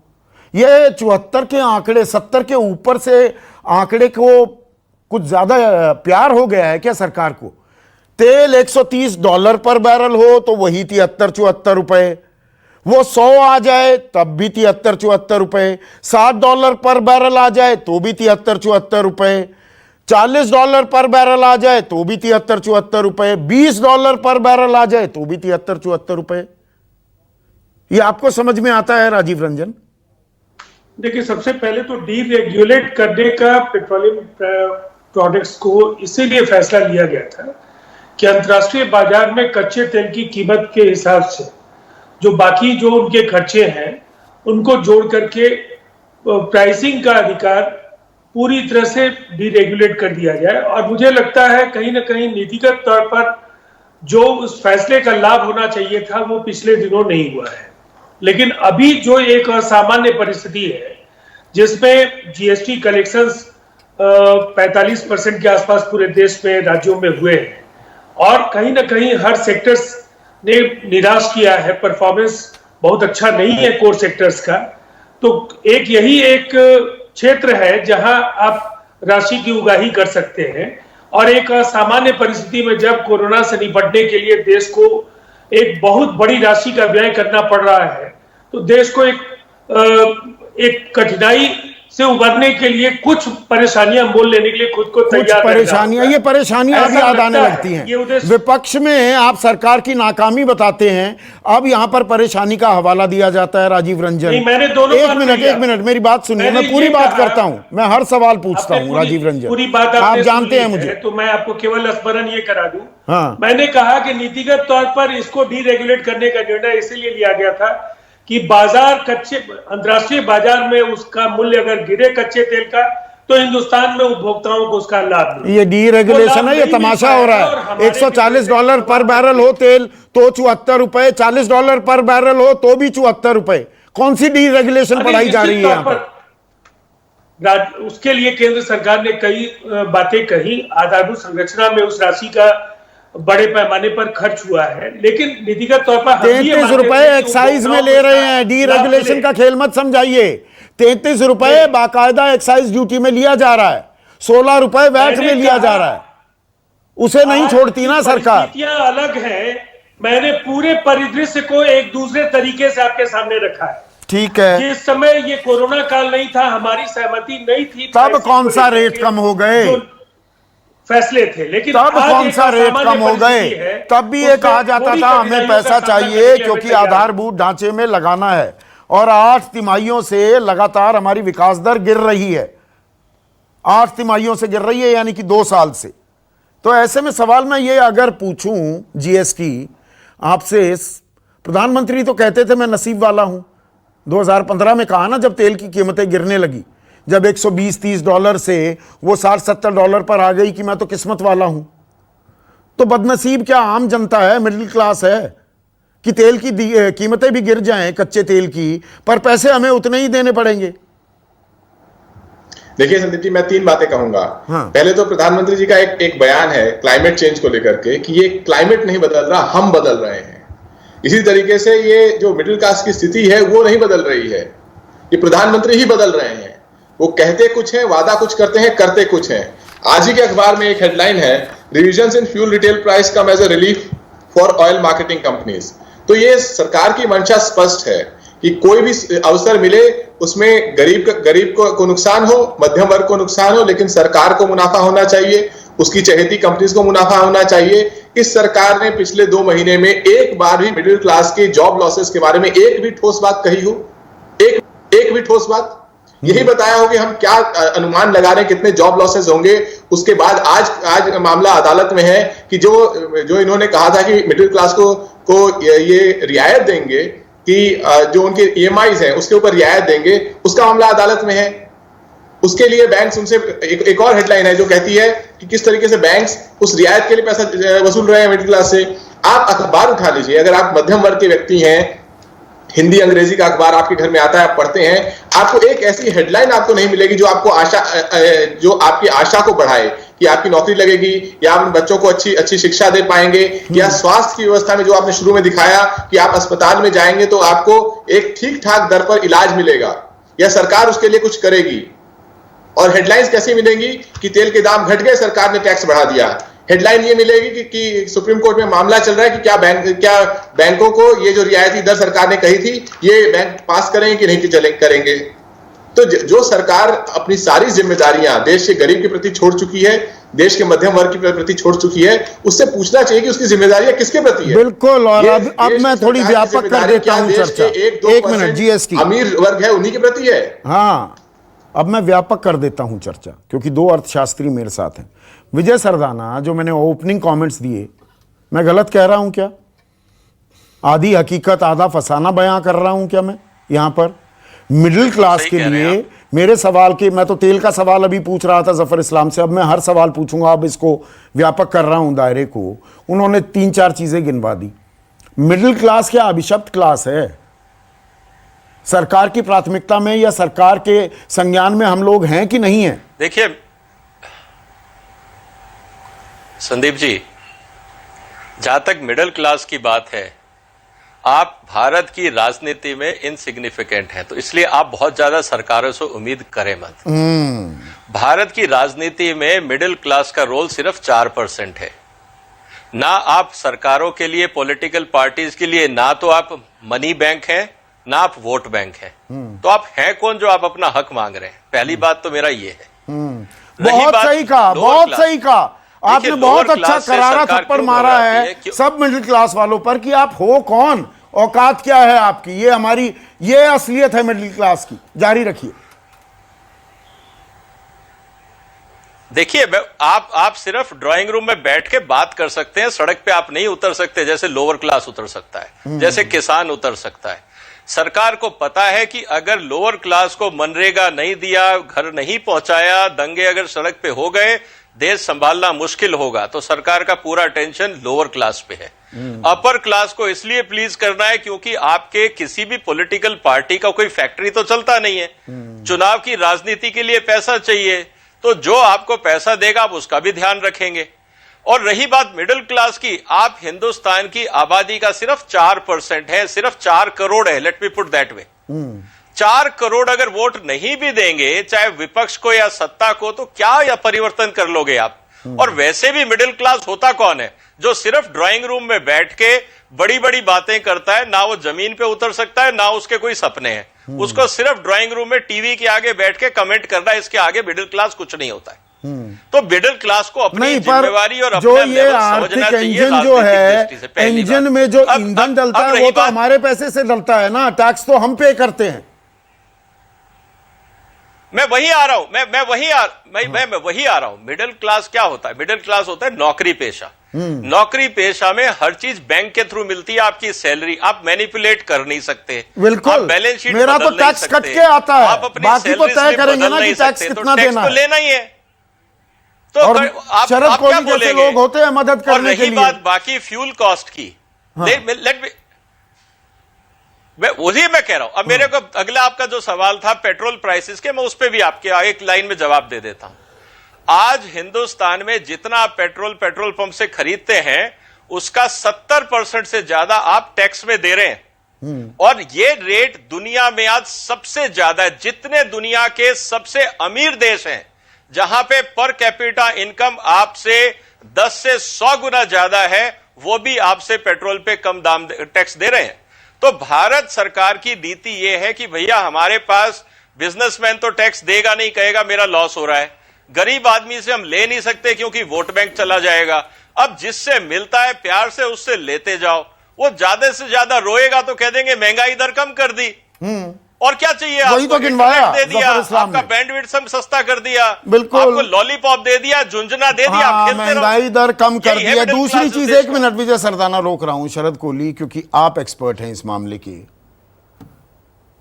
ये 74 के आंकड़े, 70 के ऊपर से आंकड़े को कुछ ज्यादा प्यार हो गया है क्या सरकार को? तेल $130 पर बैरल हो तो वही 73-74 रुपए, वो 100 आ जाए तब भी 73-74 रुपए, $7 पर बैरल आ जाए तो भी 73-74 रुपए, $40 पर बैरल आ जाए तो भी 73-74 रुपए, $20 पर बैरल आ जाए तो भी 73-74 रुपए। ये आपको समझ में आता है राजीव रंजन? देखिए, सबसे पहले तो डीरेगुलेट करने का पेट्रोलियम प्रोडक्ट्स को इसीलिए फैसला लिया गया था कि अंतर्राष्ट्रीय बाजार में कच्चे तेल की कीमत के हिसाब से जो बाकी जो उनके खर्चे हैं उनको जोड़ करके प्राइसिंग का अधिकार पूरी तरह से डीरेगुलेट कर दिया जाए। और मुझे लगता है कहीं ना कहीं नीतिगत तौर पर जो उस फैसले का लाभ होना चाहिए था वो पिछले दिनों नहीं हुआ है। लेकिन अभी जो एक असामान्य परिस्थिति है जिसमें जीएसटी कलेक्शंस 45% के आसपास पूरे देश में राज्यों में हुए हैं और कहीं ना कहीं हर सेक्टर्स ने निराश किया है, परफॉर्मेंस बहुत अच्छा नहीं है कोर सेक्टर्स का। तो एक यही एक क्षेत्र है जहां आप राशि की उगाही कर सकते हैं। और एक सामान्य परिस्थिति में जब कोरोना से निपटने के लिए देश को एक बहुत बड़ी राशि का व्यय करना पड़ रहा है तो देश को एक कठिनाई से उबरने के लिए कुछ परेशानियां मोल लेने के लिए खुद को तैयार परेशानियां, ये परेशानियां अब याद आने लगती हैं। विपक्ष में आप सरकार की नाकामी बताते हैं, अब यहां पर परेशानी का हवाला दिया जाता है। राजीव रंजन, नहीं, मैंने दोनों एक मिनट मेरी बात सुनिए, मैं पूरी बात करता हूं, मैं हर सवाल पूछता हूं। राजीव रंजन, पूरी बात आप जानते हैं मुझे, तो मैं आपको केवल स्मरण ये करा दूं। हाँ, मैंने कहा कि नीतिगत तौर पर इसको डीरेगुलेट करने का निर्णय इसीलिए लिया गया था कि बाजार कच्चे अंतर्राष्ट्रीय बाजार में उसका मूल्य अगर गिरे कच्चे तेल का तो हिंदुस्तान में उपभोक्ताओं को उसका लाभ मिले। ये डीरेगुलेशन है, ये तमाशा हो रहा है। $140 पर बैरल हो तेल तो 74 रुपए, $40 पर बैरल हो तो भी 74 रुपए। कौन सी डीरेगुलेशन पढ़ाई जा रही है यहाँ पर? उसके लिए केंद्र सरकार ने कई बातें कही, आधारभूत संरचना में उस राशि का बड़े पैमाने पर खर्च हुआ है, लेकिन नीतिगत तौर पर 33 रुपए एक्साइज में ले रहे हैं। डीरेगुलेशन का खेल मत समझाइए। 33 रुपए बाकायदा एक्साइज ड्यूटी में लिया जा रहा है, 16 रुपए वैट में लिया जा रहा है, उसे नहीं छोड़ती ना सरकार। अलग है, मैंने पूरे परिदृश्य को एक दूसरे तरीके से आपके सामने रखा है। ठीक है, जिस समय ये कोरोना काल नहीं था, हमारी सहमति नहीं थी, तब कौन सा रेट कम हो गए, फैसले थे, लेकिन तब कौन सा रेट कम हो गए? तब भी ये कहा जाता था हमें पैसा चाहिए क्योंकि आधारभूत ढांचे में लगाना है, और 8 तिमाहियों से लगातार हमारी विकास दर गिर रही है, 8 तिमाहियों से गिर रही है, यानी कि 2 साल से। तो ऐसे में सवाल मैं ये अगर पूछूं जीएसटी आपसे, प्रधानमंत्री तो कहते थे मैं नसीब वाला हूं, 2015 में कहा ना जब तेल की कीमतें गिरने लगी, जब $120-130 से वो $60-70 पर आ गई कि मैं तो किस्मत वाला हूं। तो बदनसीब क्या आम जनता है, मिडिल क्लास है कि तेल की कीमतें भी गिर जाएं कच्चे तेल की, पर पैसे हमें उतने ही देने पड़ेंगे? देखिए संदीप जी, मैं 3 बातें कहूंगा। हाँ। पहले तो प्रधानमंत्री जी का एक बयान है क्लाइमेट चेंज को लेकर के कि ये क्लाइमेट नहीं बदल रहा, हम बदल रहे हैं। इसी तरीके से ये जो मिडिल क्लास की स्थिति है वो नहीं बदल रही है, ये प्रधानमंत्री ही बदल रहे हैं। वो कहते कुछ है, वादा कुछ करते हैं, करते कुछ है। आज ही के अखबार में एक हेडलाइन है, revisions in fuel retail price come as a relief for oil marketing companies. तो ये सरकार की मंशा स्पष्ट है कि कोई भी अवसर मिले उसमें गरीब को नुकसान हो, मध्यम वर्ग को नुकसान हो, लेकिन सरकार को मुनाफा होना चाहिए। उसकी चहेती कंपनीज को मुनाफा होना चाहिए। इस सरकार ने पिछले 2 महीने में एक बार भी मिडिल क्लास के जॉब लॉसेस के बारे में एक भी ठोस बात कही हो? एक भी ठोस बात यही बताया हो कि हम क्या अनुमान लगा रहे हैं कितने जॉब लॉसेस होंगे। उसके बाद आज मामला अदालत में है कि जो इन्होंने कहा था कि मिडिल क्लास को ये रियायत देंगे कि जो उनके ईएमआईज हैं उसके ऊपर रियायत देंगे, उसका मामला अदालत में है। उसके लिए बैंक्स उनसे एक और हेडलाइन है जो कहती है कि किस तरीके से बैंक्स उस रियायत के लिए पैसा वसूल रहे हैं मिडिल क्लास से। आप अखबार उठा लीजिए, अगर आप मध्यम वर्ग के व्यक्ति हैं, हिंदी अंग्रेजी का अखबार आपके घर में आता है, आप पढ़ते हैं, आपको एक ऐसी हेडलाइन आपको नहीं मिलेगी जो आपकी आशा को बढ़ाए कि आपकी नौकरी लगेगी या आप बच्चों को अच्छी शिक्षा दे पाएंगे, या स्वास्थ्य की व्यवस्था में जो आपने शुरू में दिखाया कि आप अस्पताल में जाएंगे तो आपको एक ठीक ठाक दर पर इलाज मिलेगा या सरकार उसके लिए कुछ करेगी। और हेडलाइंस कैसी मिलेंगी कि तेल के दाम घट गए, सरकार ने टैक्स बढ़ा दिया। हेडलाइन ये मिलेगी कि सुप्रीम कोर्ट में मामला चल रहा है कि क्या बैंकों को ये जो रियायती दर सरकार ने कही थी ये बैंक पास करेंगे कि नहीं करेंगे। तो जो सरकार अपनी सारी जिम्मेदारियां देश के गरीब के प्रति छोड़ चुकी है, देश के मध्यम वर्ग के प्रति छोड़ चुकी है, उससे पूछना चाहिए कि उसकी जिम्मेदारियां किसके प्रति है। बिल्कुल। और अब मैं थोड़ी व्यापक कर देता हूं चर्चा। एक मिनट, जीएसटी अमीर वर्ग है उन्हीं के प्रति है। हाँ, अब मैं व्यापक कर देता हूं चर्चा, क्योंकि 2 अर्थशास्त्री मेरे साथ हैं। विजय सरदाना, जो मैंने ओपनिंग कमेंट्स दिए, मैं गलत कह रहा हूं क्या? आधी हकीकत आधा फसाना बयां कर रहा हूं क्या मैं यहां पर? मिडिल क्लास के लिए मेरे सवाल के, मैं तो तेल का सवाल अभी पूछ रहा था जफर इस्लाम से, अब मैं हर सवाल पूछूंगा, अब इसको व्यापक कर रहा हूं दायरे को। उन्होंने 3-4 चीजें गिनवा दी। मिडिल क्लास क्या अभिशप्त क्लास है? सरकार की प्राथमिकता में या सरकार के संज्ञान में हम लोग हैं कि नहीं हैं? देखिए संदीप जी, जहां तक मिडिल क्लास की बात है, आप भारत की राजनीति में इनसिग्निफिकेंट हैं, तो इसलिए आप बहुत ज्यादा सरकारों से उम्मीद करें मत। भारत की राजनीति में मिडिल क्लास का रोल सिर्फ 4% है। ना आप सरकारों के लिए, पॉलिटिकल पार्टीज के लिए, ना तो आप मनी बैंक हैं, ना आप वोट बैंक हैं। तो आप हैं कौन जो आप अपना हक मांग रहे हैं? पहली बात तो मेरा ये है। बहुत सही कहा, बहुत सही कहा आपने, बहुत अच्छा करारा थप्पड़ मारा है सब मिडिल क्लास वालों पर कि आप हो कौन, औकात क्या है आपकी। ये असलियत है मिडिल क्लास की। जारी रखिए। देखिए, आप सिर्फ ड्राइंग रूम में बैठ के बात कर सकते हैं, सड़क पे आप नहीं उतर सकते। जैसे लोअर क्लास उतर सकता है, जैसे किसान उतर सकता है। सरकार को पता है कि अगर लोअर क्लास को मनरेगा नहीं दिया, घर नहीं पहुंचाया, दंगे अगर सड़क पे हो गए, देश संभालना मुश्किल होगा। तो सरकार का पूरा अटेंशन लोअर क्लास पे है। अपर क्लास को इसलिए प्लीज करना है क्योंकि आपके किसी भी पॉलिटिकल पार्टी का कोई फैक्ट्री तो चलता नहीं है। चुनाव की राजनीति के लिए पैसा चाहिए, तो जो आपको पैसा देगा आप उसका भी ध्यान रखेंगे। और रही बात मिडिल क्लास की, आप हिंदुस्तान की आबादी का सिर्फ 4% है, सिर्फ 4 करोड़ है। Let me put that way. 4 crore अगर वोट नहीं भी देंगे, चाहे विपक्ष को या सत्ता को, तो क्या या परिवर्तन कर लोगे आप? और वैसे भी मिडिल क्लास होता कौन है? जो सिर्फ ड्राइंग रूम में बैठ के बड़ी बड़ी बातें करता है, ना वो जमीन पे उतर सकता है, ना उसके कोई सपने हैं। उसको सिर्फ ड्राइंग रूम में टीवी के आगे बैठ के कमेंट करना है, इसके आगे मिडिल क्लास कुछ नहीं होता है। तो मिडिल क्लास को अपनी जिम्मेवारी और जो ये आर्थिक इंजन जो है, इंजन में जो ईंधन डलता है वो तो हमारे पैसे से डलता है ना, टैक्स तो हम पे करते हैं। मैं वही आ रहा हूं, मैं वही आ रहा हूं। मिडिल क्लास क्या होता है? मिडिल क्लास होता है नौकरी पेशा। नौकरी पेशा में हर चीज बैंक के थ्रू मिलती है। आपकी सैलरी आप मैनिपुलेट कर नहीं सकते। बिल्कुल, बैलेंस शीट मेरा तो टैक्स कट के आता है, आप अपनी बाकी तो तय करेंगे ना कि टैक्स कितना देना है। तो लेना ही है। तो और आप शरद क्या कोहली जैसे लोग होते हैं मदद करने के लिए। रही बात बाकी फ्यूल कॉस्ट की, वही मैं कह रहा हूं। अब मेरे को अगला आपका जो सवाल था पेट्रोल प्राइसेस के, मैं उस पर भी आपके एक लाइन में जवाब दे देता हूं। आज हिंदुस्तान में जितना आप पेट्रोल पंप से खरीदते हैं, उसका 70% से ज्यादा आप टैक्स में दे रहे हैं। और ये रेट दुनिया में आज सबसे ज्यादा है। जितने दुनिया के सबसे अमीर देश हैं, जहां पे पर कैपिटा इनकम आपसे 10 से 100 गुना ज्यादा है, वो भी आपसे पेट्रोल पे कम दाम टैक्स दे रहे हैं। तो भारत सरकार की नीति यह है कि भैया हमारे पास बिजनेसमैन तो टैक्स देगा नहीं, कहेगा मेरा लॉस हो रहा है। गरीब आदमी से हम ले नहीं सकते क्योंकि वोट बैंक चला जाएगा। अब जिससे मिलता है प्यार से उससे लेते जाओ। वो ज्यादा से ज्यादा रोएगा तो कह देंगे महंगाई दर कम कर दी, और क्या चाहिए वही आपको? तो गिनवाया दे दिया, जफर इस्लाम आपका ने। बैंडविड्थ सब सस्ता कर दिया, बिल्कुल। आपको लॉलीपॉप दे दिया, झुंझुना दे दिया, आप खेलते रहो। महंगाई दर कम कर यही है दिया। मिडिल दूसरी क्लास चीज, देश एक का। मिनट विजय सरदाना रोक रहा हूं शरद कोहली, क्योंकि आप एक्सपर्ट हैं इस मामले के।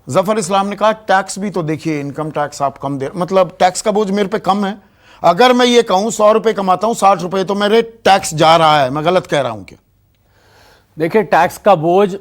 जफर इस्लाम ने कहा टैक्स भी तो देखिए, इनकम टैक्स आप कम दे, मतलब टैक्स का बोझ मेरे पे कम है। अगर मैं ये कहूं 100 रुपए कमाता हूं, 60 रुपए तो मेरे टैक्स जा रहा है। मैं गलत कह रहा हूं क्या? देखिए, टैक्स का बोझ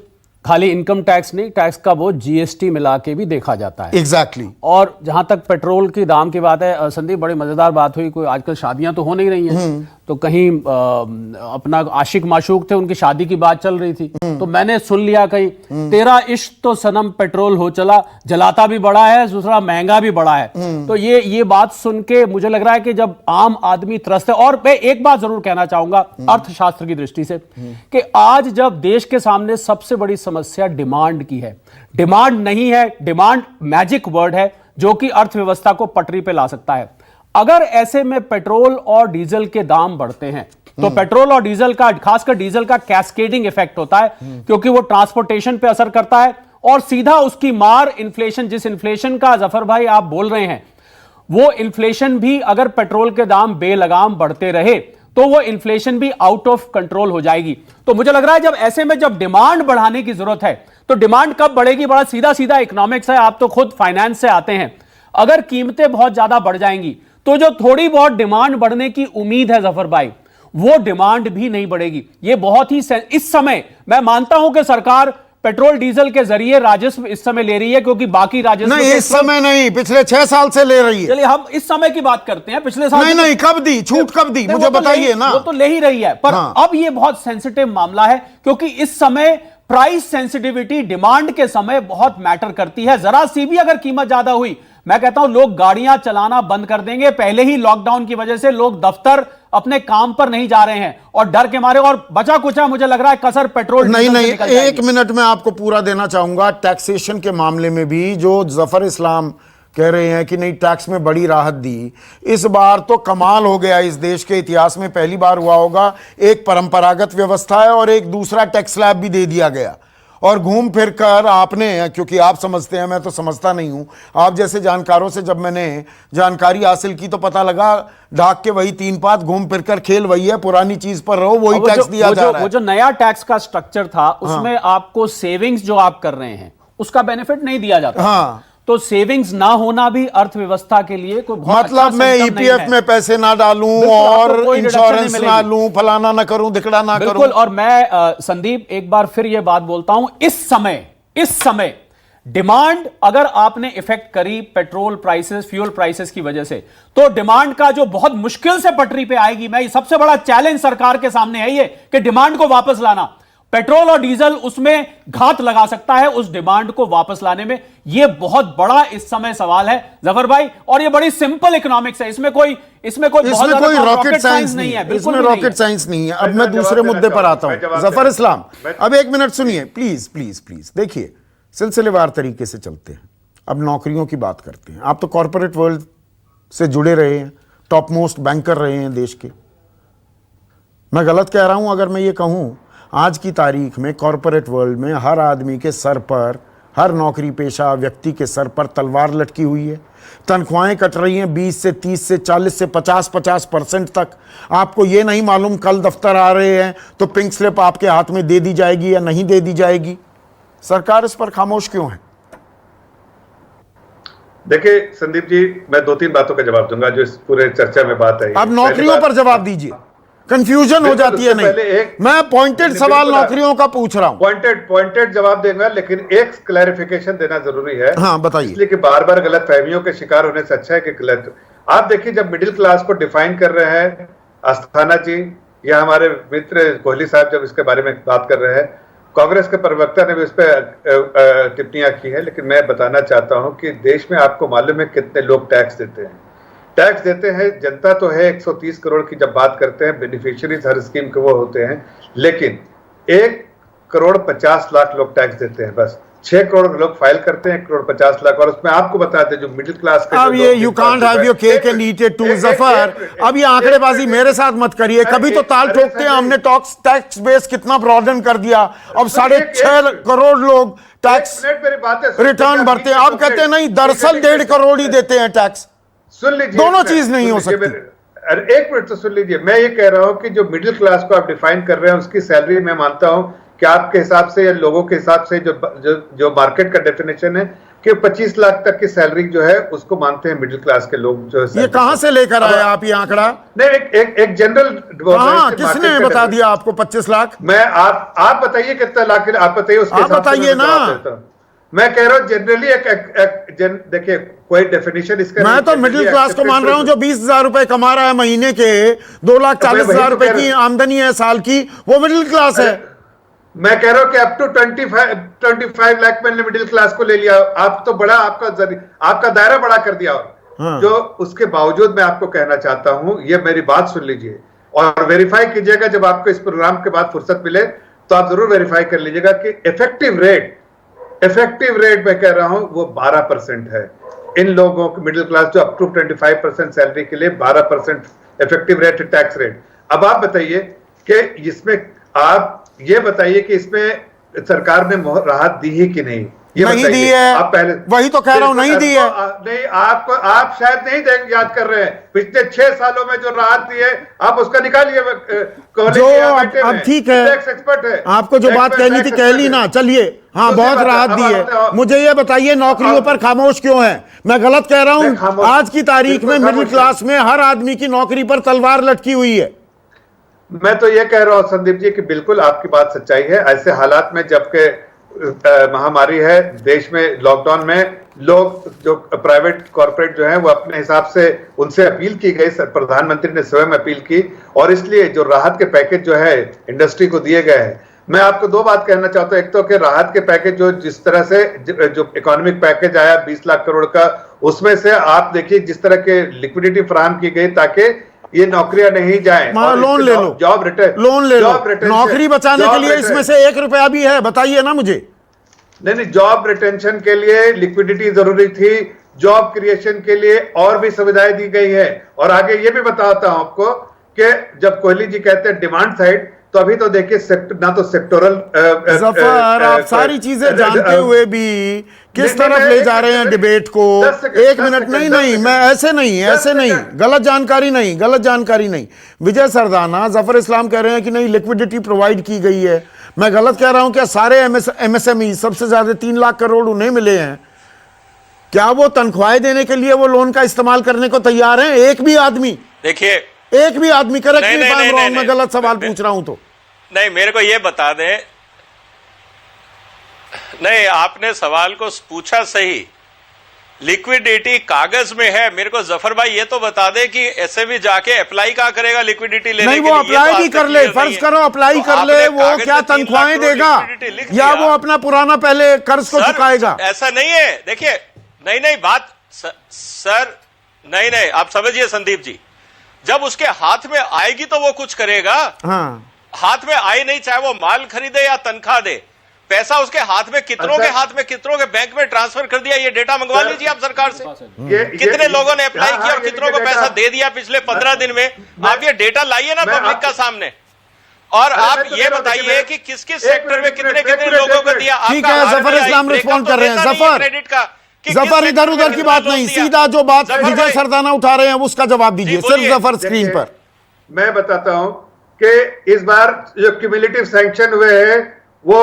खाली इनकम टैक्स नहीं, टैक्स का बोझ जीएसटी मिला के भी देखा जाता है। एग्जैक्टली। और जहां तक पेट्रोल की दाम की बात है, संदीप, बड़ी मजेदार बात हुई। कोई आजकल शादियां तो हो नहीं रही हैं, तो कहीं अपना आशिक माशूक थे, उनकी शादी की बात चल रही थी, तो मैंने सुन लिया कहीं, तेरा इश्क तो सनम पेट्रोल हो चला, जलाता भी बड़ा है, दूसरा महंगा भी बड़ा है। तो ये बात सुन के मुझे लग रहा है कि जब आम आदमी त्रस्त है, और मैं एक बात जरूर कहना चाहूंगा अर्थशास्त्र की दृष्टि से, कि आज जब देश के सामने सबसे बड़ी समस्या डिमांड की है, डिमांड नहीं है, डिमांड मैजिक वर्ड है जो कि अर्थव्यवस्था को पटरी पे ला सकता है। अगर ऐसे में पेट्रोल और डीजल के दाम बढ़ते हैं, तो पेट्रोल और डीजल का, खासकर डीजल का कैस्केडिंग इफेक्ट होता है, क्योंकि वो ट्रांसपोर्टेशन पे असर करता है, और सीधा उसकी मार इन्फ्लेशन, जिस इन्फ्लेशन का जफर भाई आप बोल रहे हैं, वो इन्फ्लेशन भी अगर पेट्रोल के दाम बेलगाम बढ़ते रहे तो वो इन्फ्लेशन भी आउट ऑफ कंट्रोल हो जाएगी। तो मुझे लग रहा है जब ऐसे में जब डिमांड बढ़ाने की जरूरत है, तो डिमांड कब बढ़ेगी? बड़ा सीधा सीधा इकोनॉमिक्स है, आप तो खुद फाइनेंस से आते हैं। अगर कीमतें बहुत ज्यादा बढ़ जाएंगी तो जो थोड़ी बहुत डिमांड बढ़ने की उम्मीद है जफर भाई, वो डिमांड भी नहीं बढ़ेगी। ये बहुत ही इस समय मैं मानता हूं कि सरकार पेट्रोल डीजल के जरिए राजस्व इस समय ले रही है, क्योंकि बाकी राजस्व नहीं, इस समय नहीं, पिछले 6 साल से ले रही है। चलिए हम इस समय की बात करते हैं, पिछले साल नहीं, कब दी छूट, कब दी मुझे बताइए ना। वो तो ले ही रही है, पर हाँ। अब ये बहुत सेंसिटिव मामला है, क्योंकि इस समय प्राइस सेंसिटिविटी डिमांड के समय बहुत मैटर करती है। जरा सी भी अगर कीमत ज्यादा हुई, मैं कहता हूं लोग गाड़ियां चलाना बंद कर देंगे। पहले ही लॉकडाउन की वजह से लोग दफ्तर अपने काम पर नहीं जा रहे हैं, और डर के मारे, और बचा कुचा मुझे लग रहा है कसर पेट्रोल नहीं, एक मिनट में आपको पूरा देना चाहूंगा। टैक्सेशन के मामले में भी जो जफर इस्लाम कह रहे हैं कि नहीं टैक्स में बड़ी राहत दी, इस बार तो कमाल हो गया। इस देश के इतिहास में पहली बार हुआ होगा, एक परंपरागत व्यवस्था है और एक दूसरा टैक्स स्लैब भी दे दिया गया। और घूम फिर कर आपने, क्योंकि आप समझते हैं, मैं तो समझता नहीं हूं, आप जैसे जानकारों से जब मैंने जानकारी हासिल की तो पता लगा ढाक के वही 3 पात, घूम फिर कर खेल वही है, पुरानी चीज पर रहो, वही टैक्स दिया जा रहा है। वो जो नया टैक्स का स्ट्रक्चर था, उसमें आपको सेविंग्स जो आप कर रहे हैं उसका बेनिफिट नहीं दिया जाता। हाँ, तो सेविंग्स ना होना भी अर्थव्यवस्था के लिए कोई बहुत मतलब अच्छा मैं सिस्टम नहीं ईपीएफ है। में पैसे ना डालूं बिल्कुल, आपको और कोई reduction इंश्योरेंस नहीं ना मिलेगी। लूं, फलाना ना करूं, दिखड़ा ना करूं। बिल्कुल। और मैं संदीप एक बार फिर यह बात बोलता हूं, इस समय डिमांड अगर आपने इफेक्ट करी पेट्रोल प्राइसेस, फ्यूल प्राइसेस की वजह से, तो डिमांड का जो बहुत मुश्किल से पटरी पे आएगी। मैं सबसे बड़ा चैलेंज सरकार के सामने है ये कि डिमांड को वापस लाना। पेट्रोल और डीजल उसमें घात लगा सकता है, उस डिमांड को वापस लाने में। यह बहुत बड़ा इस समय सवाल है जफर भाई, और यह बड़ी सिंपल इकोनॉमिक्स है। इसमें कोई रॉकेट साइंस नहीं है, इसमें रॉकेट साइंस नहीं है। अब मैं दूसरे मुद्दे पर आता हूं। जफर इस्लाम, अब एक मिनट सुनिए प्लीज प्लीज प्लीज। देखिए, सिलसिलेवार तरीके से चलते हैं। अब नौकरियों की बात करते हैं। आप तो कॉर्पोरेट वर्ल्ड से जुड़े रहे हैं, टॉप मोस्ट बैंकर रहे हैं देश के। मैं गलत कह रहा हूं अगर मैं ये कहूं, आज की तारीख में कॉर्पोरेट वर्ल्ड में हर आदमी के सर पर, हर नौकरी पेशा व्यक्ति के सर पर तलवार लटकी हुई है। तनख्वाहें कट रही हैं 20 से 30 से 40 से 50% तक। आपको ये नहीं मालूम कल दफ्तर आ रहे हैं तो पिंक स्लिप आपके हाथ में दे दी जाएगी या नहीं दे दी जाएगी। सरकार इस पर खामोश क्यों है? देखिए संदीप जी, मैं 2-3 बातों का जवाब दूंगा जो इस पूरे चर्चा में बात आई। अब नौकरियों पर जवाब दीजिए, कंफ्यूजन हो जाती है। नहीं, मैं पॉइंटेड सवाल नौकरियों का पूछ रहा हूं। पॉइंटेड जवाब देगा, लेकिन एक क्लैरिफिकेशन देना जरूरी है। हाँ, बताइए। इसलिए कि बार बार गलत फहमियों के शिकार होने से अच्छा है कि आप देखिए, जब मिडिल क्लास को डिफाइन कर रहे हैं अस्थाना जी या हमारे मित्र कोहली साहब जब इसके बारे में बात कर रहे हैं, कांग्रेस के प्रवक्ता ने भी इस पर टिप्पणियां की है। लेकिन मैं बताना चाहता हूं कि देश में आपको मालूम है कितने लोग टैक्स देते हैं। टैक्स देते हैं जनता तो है 130 करोड़ की, जब बात करते हैं बेनिफिशियरीज हर स्कीम के वो होते हैं, लेकिन 1 करोड़ 50 लाख लोग टैक्स देते हैं बस। 6 करोड़ लोग फाइल करते हैं, 1,50,00,000, और उसमें आपको बताते हैं जो मिडिल क्लास के अब ये you can't have your cake and eat it too, Zafar. अब ये आंकड़ेबाजी मेरे साथ मत करिए, कभी तो ताल ठोकते हैं। हमने टैक्स बेस कितना ब्रॉडन कर दिया, अब 6.5 करोड़ लोग टैक्स रिटर्न भरते हैं। आप कहते हैं नहीं, दरअसल 1.5 करोड़ ही देते हैं टैक्स। सुन लीजिए, दोनों चीज नहीं हो सकती। अरे एक मिनट तो सुन लीजिए, मैं ये कह रहा हूं कि जो मिडिल क्लास को आप डिफाइन कर रहे हैं उसकी सैलरी, मैं मानता हूं कि आपके हिसाब से या लोगों के हिसाब से जो मार्केट का डेफिनेशन है कि 25 लाख तक की सैलरी जो है उसको मानते हैं मिडिल क्लास के लोग। जो ये कहां से लेकर आए आप ये आंकड़ा? नहीं, एक जनरल, किसने बता दिया आपको 25 लाख? मैं आप बताइए कितना लाख, आप बताइए, उसके आप बताइए ना। मैं कह रहा हूं जनरली देखिए कोई डेफिनेशन इसका, मैं तो मिडिल क्लास को मान रहा हूं जो 20,000 रुपए कमा रहा है महीने के, 2,40,000 रुपए की आमदनी है साल की, वो मिडिल क्लास है। मैं कह रहा हूं कि अप टू 25 लाख मैंने मिडिल क्लास को ले लिया। आप तो बड़ा, आपका दायरा बड़ा कर दिया। हाँ। जो उसके बावजूद मैं आपको कहना चाहता हूं, ये मेरी बात सुन लीजिए और वेरीफाई कीजिएगा। जब आपको इस प्रोग्राम के बाद फुर्सत मिले तो आप जरूर वेरीफाई कर लीजिएगा कि इफेक्टिव रेट मैं कह रहा हूं वो 12% है। इन लोगों को मिडिल क्लास जो अप टू 25% सैलरी के लिए 12% इफेक्टिव रेट है, टैक्स रेट। अब आप बताइए कि इसमें, आप ये बताइए कि इसमें सरकार ने राहत दी है कि नहीं? ये नहीं दी है, आप पहले, वही तो कह रहा हूं, नहीं दी है। नहीं, आप शायद नहीं याद कर रहे हैं। पिछले 6 सालों में जो राहत दी है आप उसका निकालिए। जो अब ठीक है, एक्सपर्ट है, आपको जो बात कहनी थी कह ली ना, चलिए। हाँ, बहुत राहत दी है। मुझे ये बताइए नौकरियों पर खामोश क्यों है? मैं गलत कह रहा हूं? आज की तारीख में मिडिल क्लास में हर आदमी की नौकरी पर तलवार लटकी हुई है। मैं तो ये कह रहा हूं संदीप जी कि बिल्कुल आपकी बात सच्चाई है। ऐसे हालात में जबकि महामारी है देश में, लॉकडाउन में, लोग जो प्राइवेट कॉर्पोरेट जो है वो अपने हिसाब से, उनसे अपील की गई, प्रधानमंत्री ने स्वयं अपील की, और इसलिए जो राहत के पैकेज जो है इंडस्ट्री को दिए गए हैं। मैं आपको 2 बात कहना चाहता हूं। एक तो कि राहत के पैकेज जो जिस तरह से जो इकोनॉमिक पैकेज आया 20 लाख करोड़ का, उसमें से आप देखिए जिस तरह के लिक्विडिटी फराहम की गई ताकि ये नौकरियां नहीं जाएं, और लोन ले लो, जॉब रिटर्न, लोन ले लो। नौकरी बचाने के लिए इसमें से 1 रुपया भी है? बताइए ना मुझे। नहीं, जॉब रिटेंशन के लिए लिक्विडिटी जरूरी थी, जॉब क्रिएशन के लिए और भी सुविधाएं दी गई है। और आगे ये भी बताता हूं आपको कि जब कोहली जी कहते हैं डिमांड साइड, तो अभी तो देखिए ना तो सेक्टोरल, जफर आप सारी चीजें जानते हुए भी किस तरफ ले जा रहे हैं डिबेट को? 1 मिनट, नहीं, मैं ऐसे नहीं, गलत जानकारी नहीं। विजय सरदाना, जफर इस्लाम कह रहे हैं कि नहीं लिक्विडिटी प्रोवाइड की गई है। मैं गलत कह रहा हूं क्या? सारे MSME सबसे ज्यादा 3 लाख करोड़ उन्हें मिले हैं, क्या वो तनख्वाहें देने के लिए वो लोन का इस्तेमाल करने को तैयार हैं? एक भी आदमी, देखिए, एक भी आदमी, करेक्ट नहीं, मैं गलत सवाल पूछ रहा हूं तो? नहीं, मेरे को ये बता दें। नहीं, आपने सवाल को पूछा सही, लिक्विडिटी कागज में है। मेरे को जफर भाई ये तो बता दे कि एसएमई जाके अप्लाई कहाँ करेगा लिक्विडिटी लेने के लिए? नहीं, वो अप्लाई भी कर ले, फर्ज करो अप्लाई कर ले, वो क्या तनख्वाहें देगा या वो अपना पुराना पहले कर्ज को चुकाएगा? ऐसा नहीं है। देखिए, नहीं बात सर, नहीं, आप समझिए संदीप जी, जब उसके हाथ में आएगी तो वो कुछ करेगा। हाँ, हाथ में आए नहीं, चाहे वो माल खरीदे या तनख्वाह दे, पैसा उसके हाथ में, कितनों के हाथ में, कितनों के बैंक में ट्रांसफर कर दिया, ये डेटा मंगवा लीजिए आप सरकार से। कितने लोगों ने अप्लाई किया और कितनों को पैसा दे दिया पिछले 15 दिन में? आप ये डेटा लाइए ना पब्लिक का सामने, और आप ये बताइए कि किस किस सेक्टर में कितने लोगों को दिया। ठीक है, जफर इस्लाम रिस्पॉन्ड कर रहे हैं। जफर इधर उधर की बात नहीं, सीधा जो बात विजय सरदाना उठा रहे हैं उसका जवाब दीजिए, सिर्फ जफर स्क्रीन पर। मैं बताता हूं कि इस बार जो क्यूमुलेटिव सैंक्शन हुए हैं वो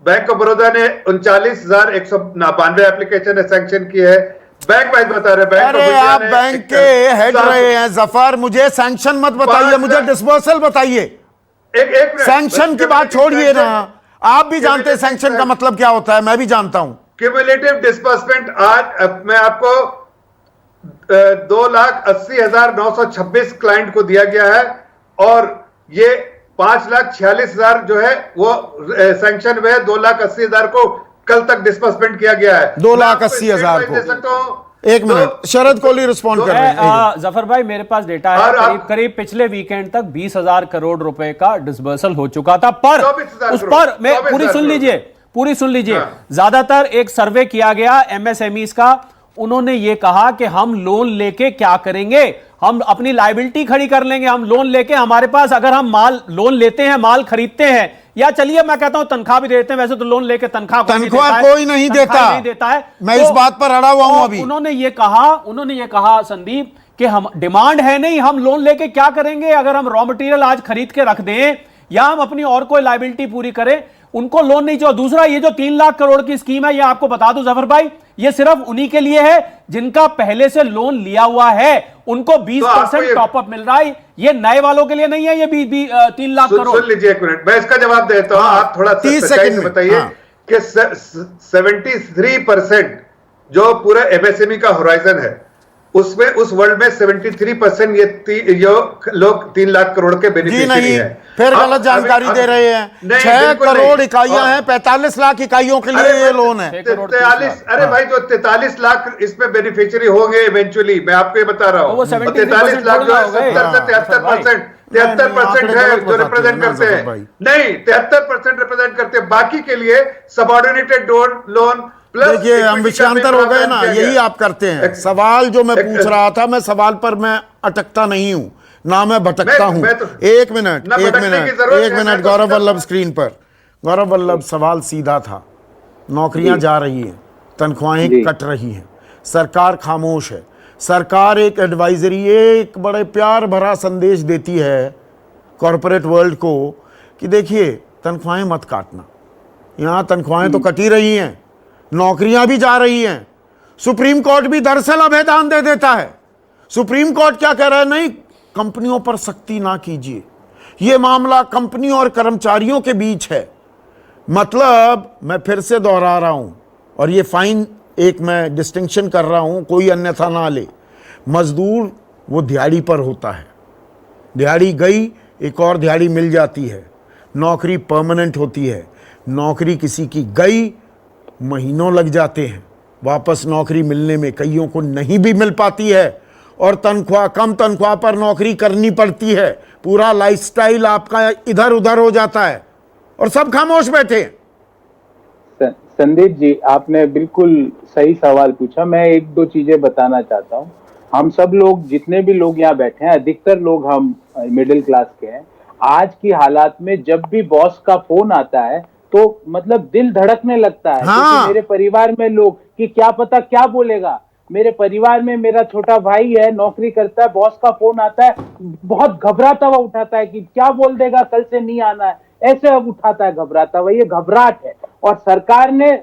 बैंक ऑफ बड़ौदा ने 39,192 एप्लीकेशन सैंक्शन की है। बैंक वाइज बता रहे हैं। अरे आप बैंक के हेड रहे हैं जफर, मुझे सैंक्शन मत बताइए, मुझे डिस्बर्सल बताइए। एक सैंक्शन की बात छोड़िए ना, आप भी जानते हैं सैंक्शन का मतलब क्या होता है, मैं भी जानता हूं। क्यूमुलेटिव डिस्बर्समेंट आज मैं आपको 2,80,926 क्लाइंट को दिया गया है, और ये 5,46,000 जो है वो सैंक्शन हुए, 2,80,000 को कल तक डिस्बर्समेंट किया गया है। 2,80,000 को दे सकता हूं। एक मिनट, शरद कोहली रिस्पॉन्ड कर रहे हैं। जफर भाई मेरे पास डेटा है, करीब पिछले वीकेंड तक 20,000 करोड़ रुपए का डिस्बर्सल हो चुका था, पर उस पर मैं पूरी सुन लीजिए, पूरी सुन लीजिए। हाँ। ज्यादातर एक सर्वे किया गया एमएसएमईज का, उन्होंने ये कहा कि हम लोन लेके क्या करेंगे, हम अपनी लायबिलिटी खड़ी कर लेंगे, हम लोन लेके हमारे पास अगर हम माल लोन लेते हैं, माल खरीदते हैं, या चलिए मैं कहता हूं तनख्वाह भी देते हैं, वैसे तो लोन लेके तनख्वाह कोई नहीं देता है। मैं इस बात पर अड़ा हुआ हूं अभी। उन्होंने ये कहा संदीप कि हम डिमांड है नहीं, हम लोन लेके क्या करेंगे, अगर हम रॉ मटेरियल आज खरीद के रख दें या हम अपनी और कोई लायबिलिटी पूरी करें, उनको लोन नहीं चाहिए। दूसरा, ये जो 3 लाख करोड़ की स्कीम है, ये आपको बता दूं जफर भाई, ये सिर्फ उन्हीं के लिए है जिनका पहले से लोन लिया हुआ है, उनको 20% टॉपअप मिल रहा है। ये नए वालों के लिए नहीं है, ये 3 लाख करोड़। सुन लीजिए एक मिनट, मैं इसका जवाब देता हूं। आप थोड़ा 30 सेकंड में बताइए कि 73% जो पूरा एमएसएमई का होराइजन है, उसमें उस वर्ल्ड में 73% ये लोग 3 लाख करोड़ के बेनिफिशियरी हैं। फिर गलत जानकारी दे रहे हैं। 6 करोड़ इकाइयां हैं, 45 लाख इकाइयों के लिए ये लोन है। 43, अरे भाई जो 43 लाख इसमें बेनिफिशियरी होंगे इवेंचुअली, मैं आपको ये बता रहा हूँ। 43 लाख जो है 70 से 73% है जो रिप्रेजेंट करते हैं, नहीं 73% रिप्रेजेंट करते हैं, बाकी के लिए सबऑर्डिनेटेड लोन। देखिए हम विषयांतर हो गए ना, यही आप करते हैं। सवाल जो मैं पूछ रहा था, मैं सवाल पर मैं अटकता नहीं हूं ना, मैं भटकता हूं। एक मिनट गौरव वल्लभ स्क्रीन पर। गौरव वल्लभ, सवाल सीधा था, नौकरियां जा रही हैं, तनख्वाहें कट रही हैं, सरकार खामोश है। सरकार एक एडवाइजरी, एक बड़े प्यार भरा संदेश देती है कॉरपोरेट वर्ल्ड को कि देखिए तनख्वाहें मत काटना। यहां तनख्वाहें तो कटी रही हैं, नौकरियां भी जा रही हैं। सुप्रीम कोर्ट भी दरअसल अभेदान दे देता है। सुप्रीम कोर्ट क्या कह रहा है, नहीं कंपनियों पर सख्ती ना कीजिए, यह मामला कंपनियों और कर्मचारियों के बीच है। मतलब मैं फिर से दोहरा रहा हूं, और ये फाइन एक मैं डिस्टिंक्शन कर रहा हूं, कोई अन्यथा ना ले। मजदूर वो दिहाड़ी पर होता है, दिहाड़ी गई एक और दिहाड़ी मिल जाती है। नौकरी परमानेंट होती है, नौकरी किसी की गई महीनों लग जाते हैं, वापस नौकरी मिलने में कईयों को नहीं भी मिल पाती है, और तनख्वाह, कम तनख्वाह पर नौकरी करनी पड़ती है। पूरा लाइफस्टाइल आपका इधर उधर हो जाता है और सब खामोश बैठे। संदीप जी, आपने बिल्कुल सही सवाल पूछा। मैं 1-2 चीजें बताना चाहता हूँ। हम सब लोग, जितने भी लोग यहाँ बैठे हैं, अधिकतर लोग हम मिडिल क्लास के हैं। आज की हालात में जब भी बॉस का फोन आता है तो मतलब दिल धड़कने लगता है। हाँ। क्योंकि मेरे परिवार में लोग कि क्या पता क्या बोलेगा। मेरे परिवार में मेरा छोटा भाई है, नौकरी करता है, बॉस का फोन आता है, बहुत घबराता हुआ उठाता है कि क्या बोल देगा, कल से नहीं आना है, ऐसे उठाता है घबराता हुआ। ये घबराहट है। और सरकार ने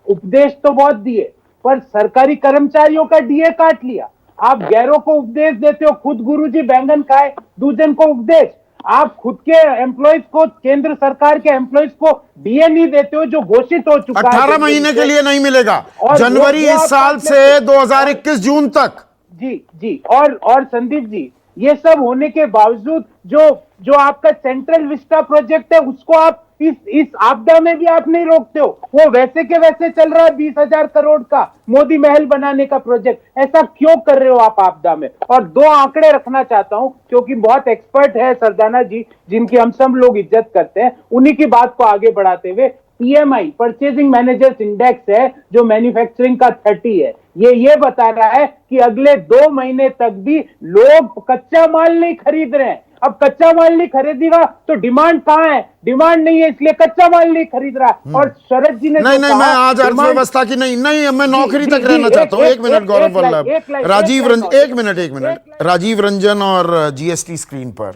उपदेश तो बहुत दिए, पर सरकारी कर्मचारियों का डीए काट लिया। आप गैरों को उपदेश देते हो, खुद गुरुजी बैंगन खाए, दूजन को उपदेश। आप खुद के एम्प्लॉइज को, केंद्र सरकार के एम्प्लॉइज को डीए नहीं देते हो, जो घोषित हो चुका है। 18 महीने के लिए नहीं मिलेगा, जनवरी इस साल से 2021 जून तक। जी। और संदीप जी, ये सब होने के बावजूद जो आपका सेंट्रल विस्टा प्रोजेक्ट है, उसको आप इस आपदा में भी आप नहीं रोकते हो। वो वैसे के वैसे चल रहा है, 20,000 करोड़ का मोदी महल बनाने का प्रोजेक्ट। ऐसा क्यों कर रहे हो आप आपदा में? और 2 आंकड़े रखना चाहता हूं, क्योंकि बहुत एक्सपर्ट है सरदाना जी, जिनकी हम सब लोग इज्जत करते हैं, उन्हीं की बात को आगे बढ़ाते हुए। PMI, परचेजिंग मैनेजर्स इंडेक्स है, जो मैन्युफैक्चरिंग का 30 है। ये बता रहा है कि अगले 2 महीने तक भी लोग कच्चा माल नहीं खरीद रहे हैं। अब कच्चा माल नहीं खरीदेगा तो डिमांड कहां है? डिमांड नहीं है, इसलिए कच्चा माल नहीं खरीद रहा। और शरद जी ने नहीं, मैं आज अर्थव्यवस्था की नहीं, मैं नौकरी तक रहना चाहता हूं। 1 मिनट गौरव वल्लभ, राजीव रंजन, 1 मिनट, राजीव रंजन और GST स्क्रीन पर।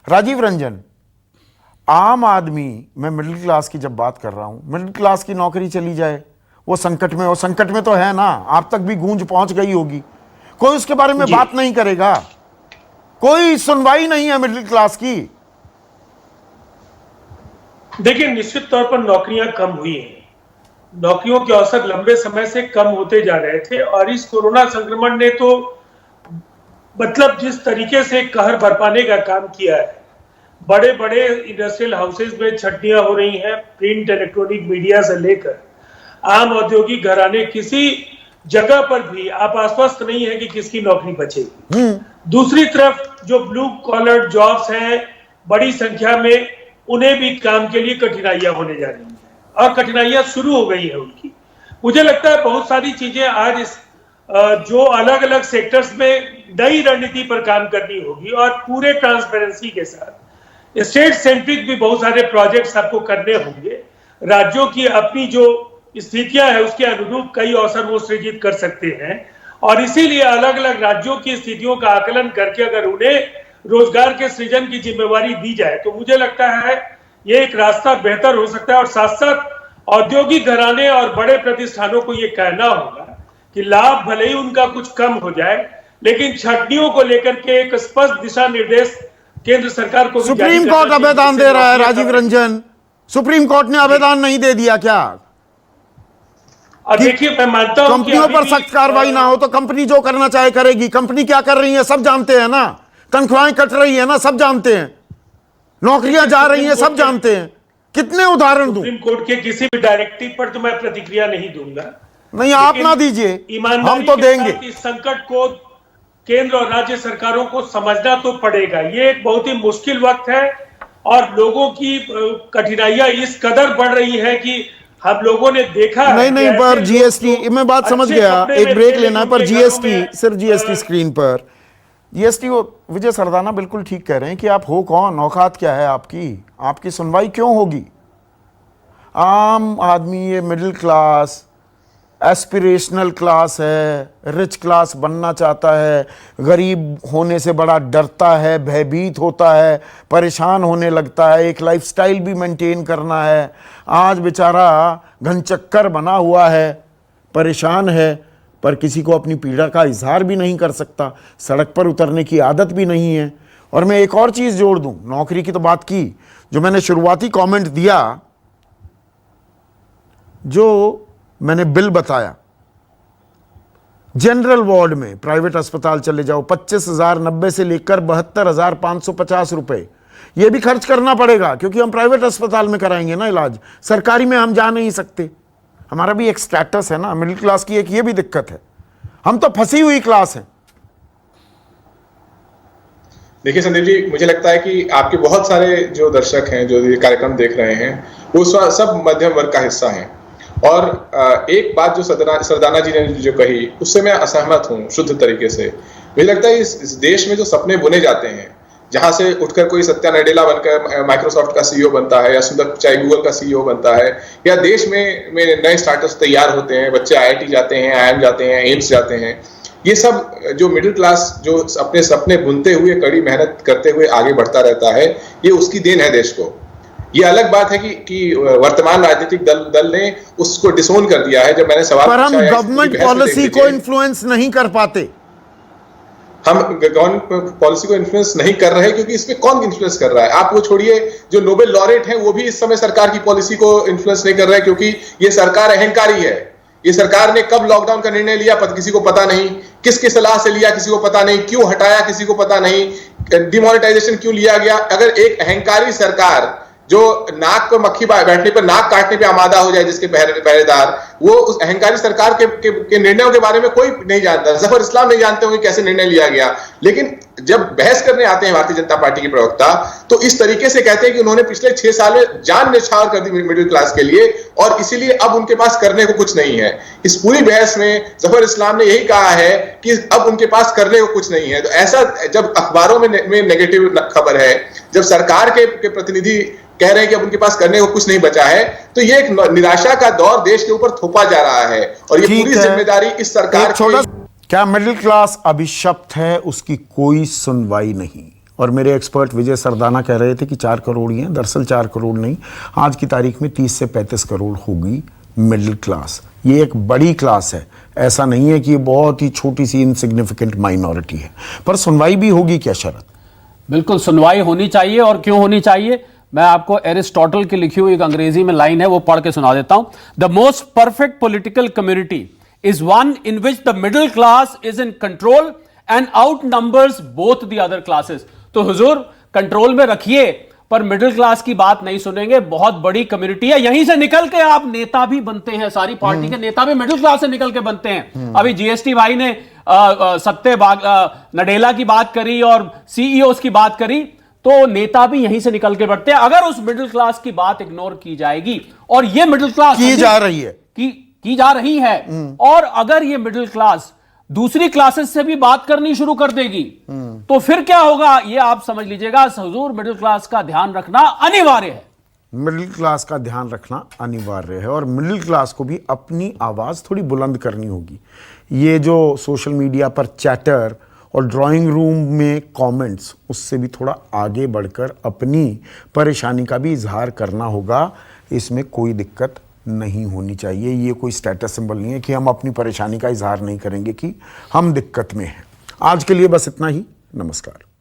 राजीव रंजन, आम आदमी, मैं मिडिल क्लास की जब बात कर रहा हूं, मिडिल क्लास की नौकरी चली जाए, वो संकट में तो है ना, आप तक भी गूंज पहुंच गई होगी, कोई उसके बारे में बात नहीं करेगा, कोई सुनवाई नहीं है मिडिल क्लास की। देखिए, निश्चित तौर पर नौकरियां कम हुई हैं, नौकरियों के अवसर लंबे समय से कम होते जा रहे थे, और इस कोरोना संक्रमण ने तो मतलब जिस तरीके से कहर बरपाने का काम किया है, बड़े बड़े इंडस्ट्रियल हाउसेज में छटनियां हो रही हैं, प्रिंट इलेक्ट्रॉनिक मीडिया से लेकर आम औद्योगिक घराने, किसी जगह पर भी आप आश्वस्त नहीं है कि किसकी नौकरी बचेगी। दूसरी तरफ जो ब्लू कॉलर जॉब्स हैं, बड़ी संख्या में उन्हें भी काम के लिए कठिनाइयां होने जा रही हैं। और कठिनाइयां शुरू हो गई है उनकी। मुझे लगता है बहुत सारी चीजें आज इस जो अलग अलग सेक्टर्स में नई रणनीति पर काम करनी होगी और पूरे ट्रांसपेरेंसी के साथ स्टेट सेंट्रिक भी बहुत सारे प्रोजेक्ट्स आपको करने होंगे। राज्यों की अपनी जो स्थितियां है उसके अनुरूप कई अवसर वो सृजित कर सकते हैं और इसीलिए अलग अलग राज्यों की स्थितियों का आकलन करके अगर उन्हें रोजगार के सृजन की जिम्मेवारी दी जाए तो मुझे लगता है ये एक रास्ता बेहतर हो सकता है। और साथ साथ औद्योगिक घराने और बड़े प्रतिष्ठानों को ये कहना होगा कि लाभ भले ही उनका कुछ कम हो जाए लेकिन छटनियों को लेकर के एक स्पष्ट दिशा निर्देश केंद्र सरकार को सुप्रीम कोर्ट आवेदन दे रहा है। राजीव रंजन, सुप्रीम कोर्ट ने आवेदन नहीं दे दिया क्या? और देखिए मैं मानता हूं कंपनियों पर सख्त कार्रवाई ना हो तो कंपनी जो करना चाहे करेगी। कंपनी क्या कर रही है सब जानते हैं ना, तनख्वाहें कट रही है ना सब जानते हैं, नौकरियां जा रही हैं सब जानते हैं। कितने उदाहरण दूं? सुप्रीम कोर्ट के किसी भी डायरेक्टिव पर तो मैं प्रतिक्रिया नहीं दूंगा। नहीं आप ना दीजिए, हम तो देंगे। इस संकट को केंद्र और राज्य सरकारों को समझना तो पड़ेगा। ये एक बहुत ही मुश्किल वक्त है और लोगों की कठिनाइयां इस कदर बढ़ रही है कि हम लोगों ने देखा नहीं पर जीएसटी, मैं बात समझ गया, एक ब्रेक लेना है पर जीएसटी, सिर्फ जीएसटी स्क्रीन पर जीएसटी वो विजय सरदाना बिल्कुल ठीक कह रहे हैं कि आप हो कौन, औकात क्या है आपकी सुनवाई क्यों होगी? आम आदमी, ये मिडिल क्लास एस्पिरेशनल क्लास है, रिच क्लास बनना चाहता है, गरीब होने से बड़ा डरता है, भयभीत होता है, परेशान होने लगता है, एक लाइफस्टाइल भी मेंटेन करना है। आज बेचारा घनचक्कर बना हुआ है, परेशान है, पर किसी को अपनी पीड़ा का इजहार भी नहीं कर सकता, सड़क पर उतरने की आदत भी नहीं है। और मैं एक और चीज़ जोड़ दूं, नौकरी की तो बात की, जो मैंने शुरुआती कमेंट दिया, जो मैंने बिल बताया, जनरल वार्ड में प्राइवेट अस्पताल चले जाओ, 25,090 से लेकर 72,550 रुपए ये भी खर्च करना पड़ेगा क्योंकि हम प्राइवेट अस्पताल में कराएंगे ना इलाज, सरकारी में हम जा नहीं सकते। हमारा भी एक स्टेटस है ना, मिडिल क्लास की एक ये भी दिक्कत है, हम तो फंसी हुई क्लास है। देखिए संदीप जी, मुझे लगता है कि आपके बहुत सारे जो दर्शक हैं जो ये कार्यक्रम देख रहे हैं वो सब मध्यम वर्ग का हिस्सा हैं और एक बात जो सरदाना जी ने जो कही उससे मैं असहमत हूं शुद्ध तरीके से। मुझे लगता है इस देश में जो सपने बुने जाते हैं, जहां से उठकर कोई सत्या नडेला बनकर माइक्रोसॉफ्ट का सीईओ बनता है या सुंदर पिचाई गूगल का सीईओ बनता है, या देश में नए स्टार्टअप्स तैयार होते हैं, बच्चे आईआईटी जाते हैं, आईआईएम जाते हैं, एम्स जाते हैं, ये सब जो मिडिल क्लास जो अपने सपने बुनते हुए कड़ी मेहनत करते हुए आगे बढ़ता रहता है, ये उसकी देन है देश को। ये अलग बात है कि वर्तमान राजनीतिक दल ने उसको डिसोन कर दिया है। जब मैंने सवाल पर हम गवर्नमेंट पॉलिसी को इन्फ्लुएंस नहीं कर पाते, हम गवर्नमेंट पॉलिसी को इन्फ्लुएंस नहीं कर रहे क्योंकि इसमें कौन इन्फ्लुएंस कर रहा है? आप वो छोड़िए, जो नोबेल लॉरेट हैं वो भी इस समय सरकार की पॉलिसी को इन्फ्लुएंस नहीं कर रहे क्योंकि ये सरकार अहंकारी है। ये सरकार ने कब लॉकडाउन का निर्णय लिया किसी को पता नहीं, किसकी सलाह से लिया किसी को पता नहीं, क्यों हटाया किसी को पता नहीं, डिमोनेटाइजेशन क्यों लिया गया। अगर एक अहंकारी सरकार जो नाक पर मक्खी बैठने पर नाक काटने पे आमादा हो जाए, जिसके पहरेदार, वो उस अहंकारी सरकार के निर्णयों के बारे में कोई नहीं जानता। जफर इस्लाम नहीं जानते होंगे कैसे निर्णय लिया गया, लेकिन जब बहस करने आते हैं भारतीय जनता पार्टी के प्रवक्ता तो इस तरीके से कहते हैं कि उन्होंने पिछले 6 साल में जान न्यौछावर कर दी मिडिल क्लास के लिए और इसीलिए अब उनके पास करने को कुछ नहीं है। इस पूरी बहस में जफर इस्लाम ने यही कहा है कि अब उनके पास करने को कुछ नहीं है। तो ऐसा जब अखबारों में नेगेटिव खबर है, जब सरकार के प्रतिनिधि कह रहे हैं कि अब उनके पास करने को कुछ नहीं बचा है, तो ये एक निराशा का दौर देश के ऊपर थोपा जा रहा है और ये पूरी जिम्मेदारी इस सरकार की। क्या मिडिल क्लास अभिशप्त है, उसकी कोई सुनवाई नहीं। और मेरे एक्सपर्ट विजय सरदाना कह रहे थे कि 4 करोड़ ही हैं, दरअसल 4 करोड़ नहीं, आज की तारीख में 30 से 35 करोड़ होगी मिडिल क्लास। ये एक बड़ी क्लास है, ऐसा नहीं है कि ये बहुत ही छोटी सी इनसिग्निफिकेंट माइनॉरिटी है। पर सुनवाई भी होगी क्या शरद? बिल्कुल सुनवाई होनी चाहिए। और क्यों होनी चाहिए, मैं आपको एरिस्टोटल की लिखी हुई एक अंग्रेजी में लाइन है, वो पढ़ के सुना देता हूं। The most perfect political community is one in which the middle class is in control and outnumbers both the other classes। तो हुजूर कंट्रोल में रखिए पर मिडिल क्लास की बात नहीं सुनेंगे। बहुत बड़ी कम्युनिटी है, यहीं से निकल के आप नेता भी बनते हैं, सारी पार्टी के नेता भी मिडिल क्लास से निकल के बनते हैं। अभी जीएसटी भाई ने नडेला की बात करी और सीईओ की बात करी, तो नेता भी यहीं से निकल के बढ़ते हैं। अगर उस मिडिल क्लास की बात इग्नोर की जाएगी, और ये मिडिल क्लास की जा रही है, की जा रही है, और अगर ये मिडिल क्लास दूसरी क्लासेस से भी बात करनी शुरू कर देगी, तो फिर क्या होगा ये आप समझ लीजिएगा। हुजूर, मिडिल क्लास का ध्यान रखना अनिवार्य है। मिडिल क्लास का ध्यान रखना अनिवार्य है, और मिडिल क्लास को भी अपनी आवाज़ थोड़ी बुलंद करनी होगी। ये जो सोशल मीडिया पर चैटर और ड्राइंग रूम में कमेंट्स, उससे भी थोड़ा आगे बढ़कर अपनी परेशानी का भी इजहार करना होगा। इसमें कोई दिक्कत नहीं होनी चाहिए। ये कोई स्टेटस सिंबल नहीं है कि हम अपनी परेशानी का इजहार नहीं करेंगे कि हम दिक्कत में हैं। आज के लिए बस इतना ही। नमस्कार।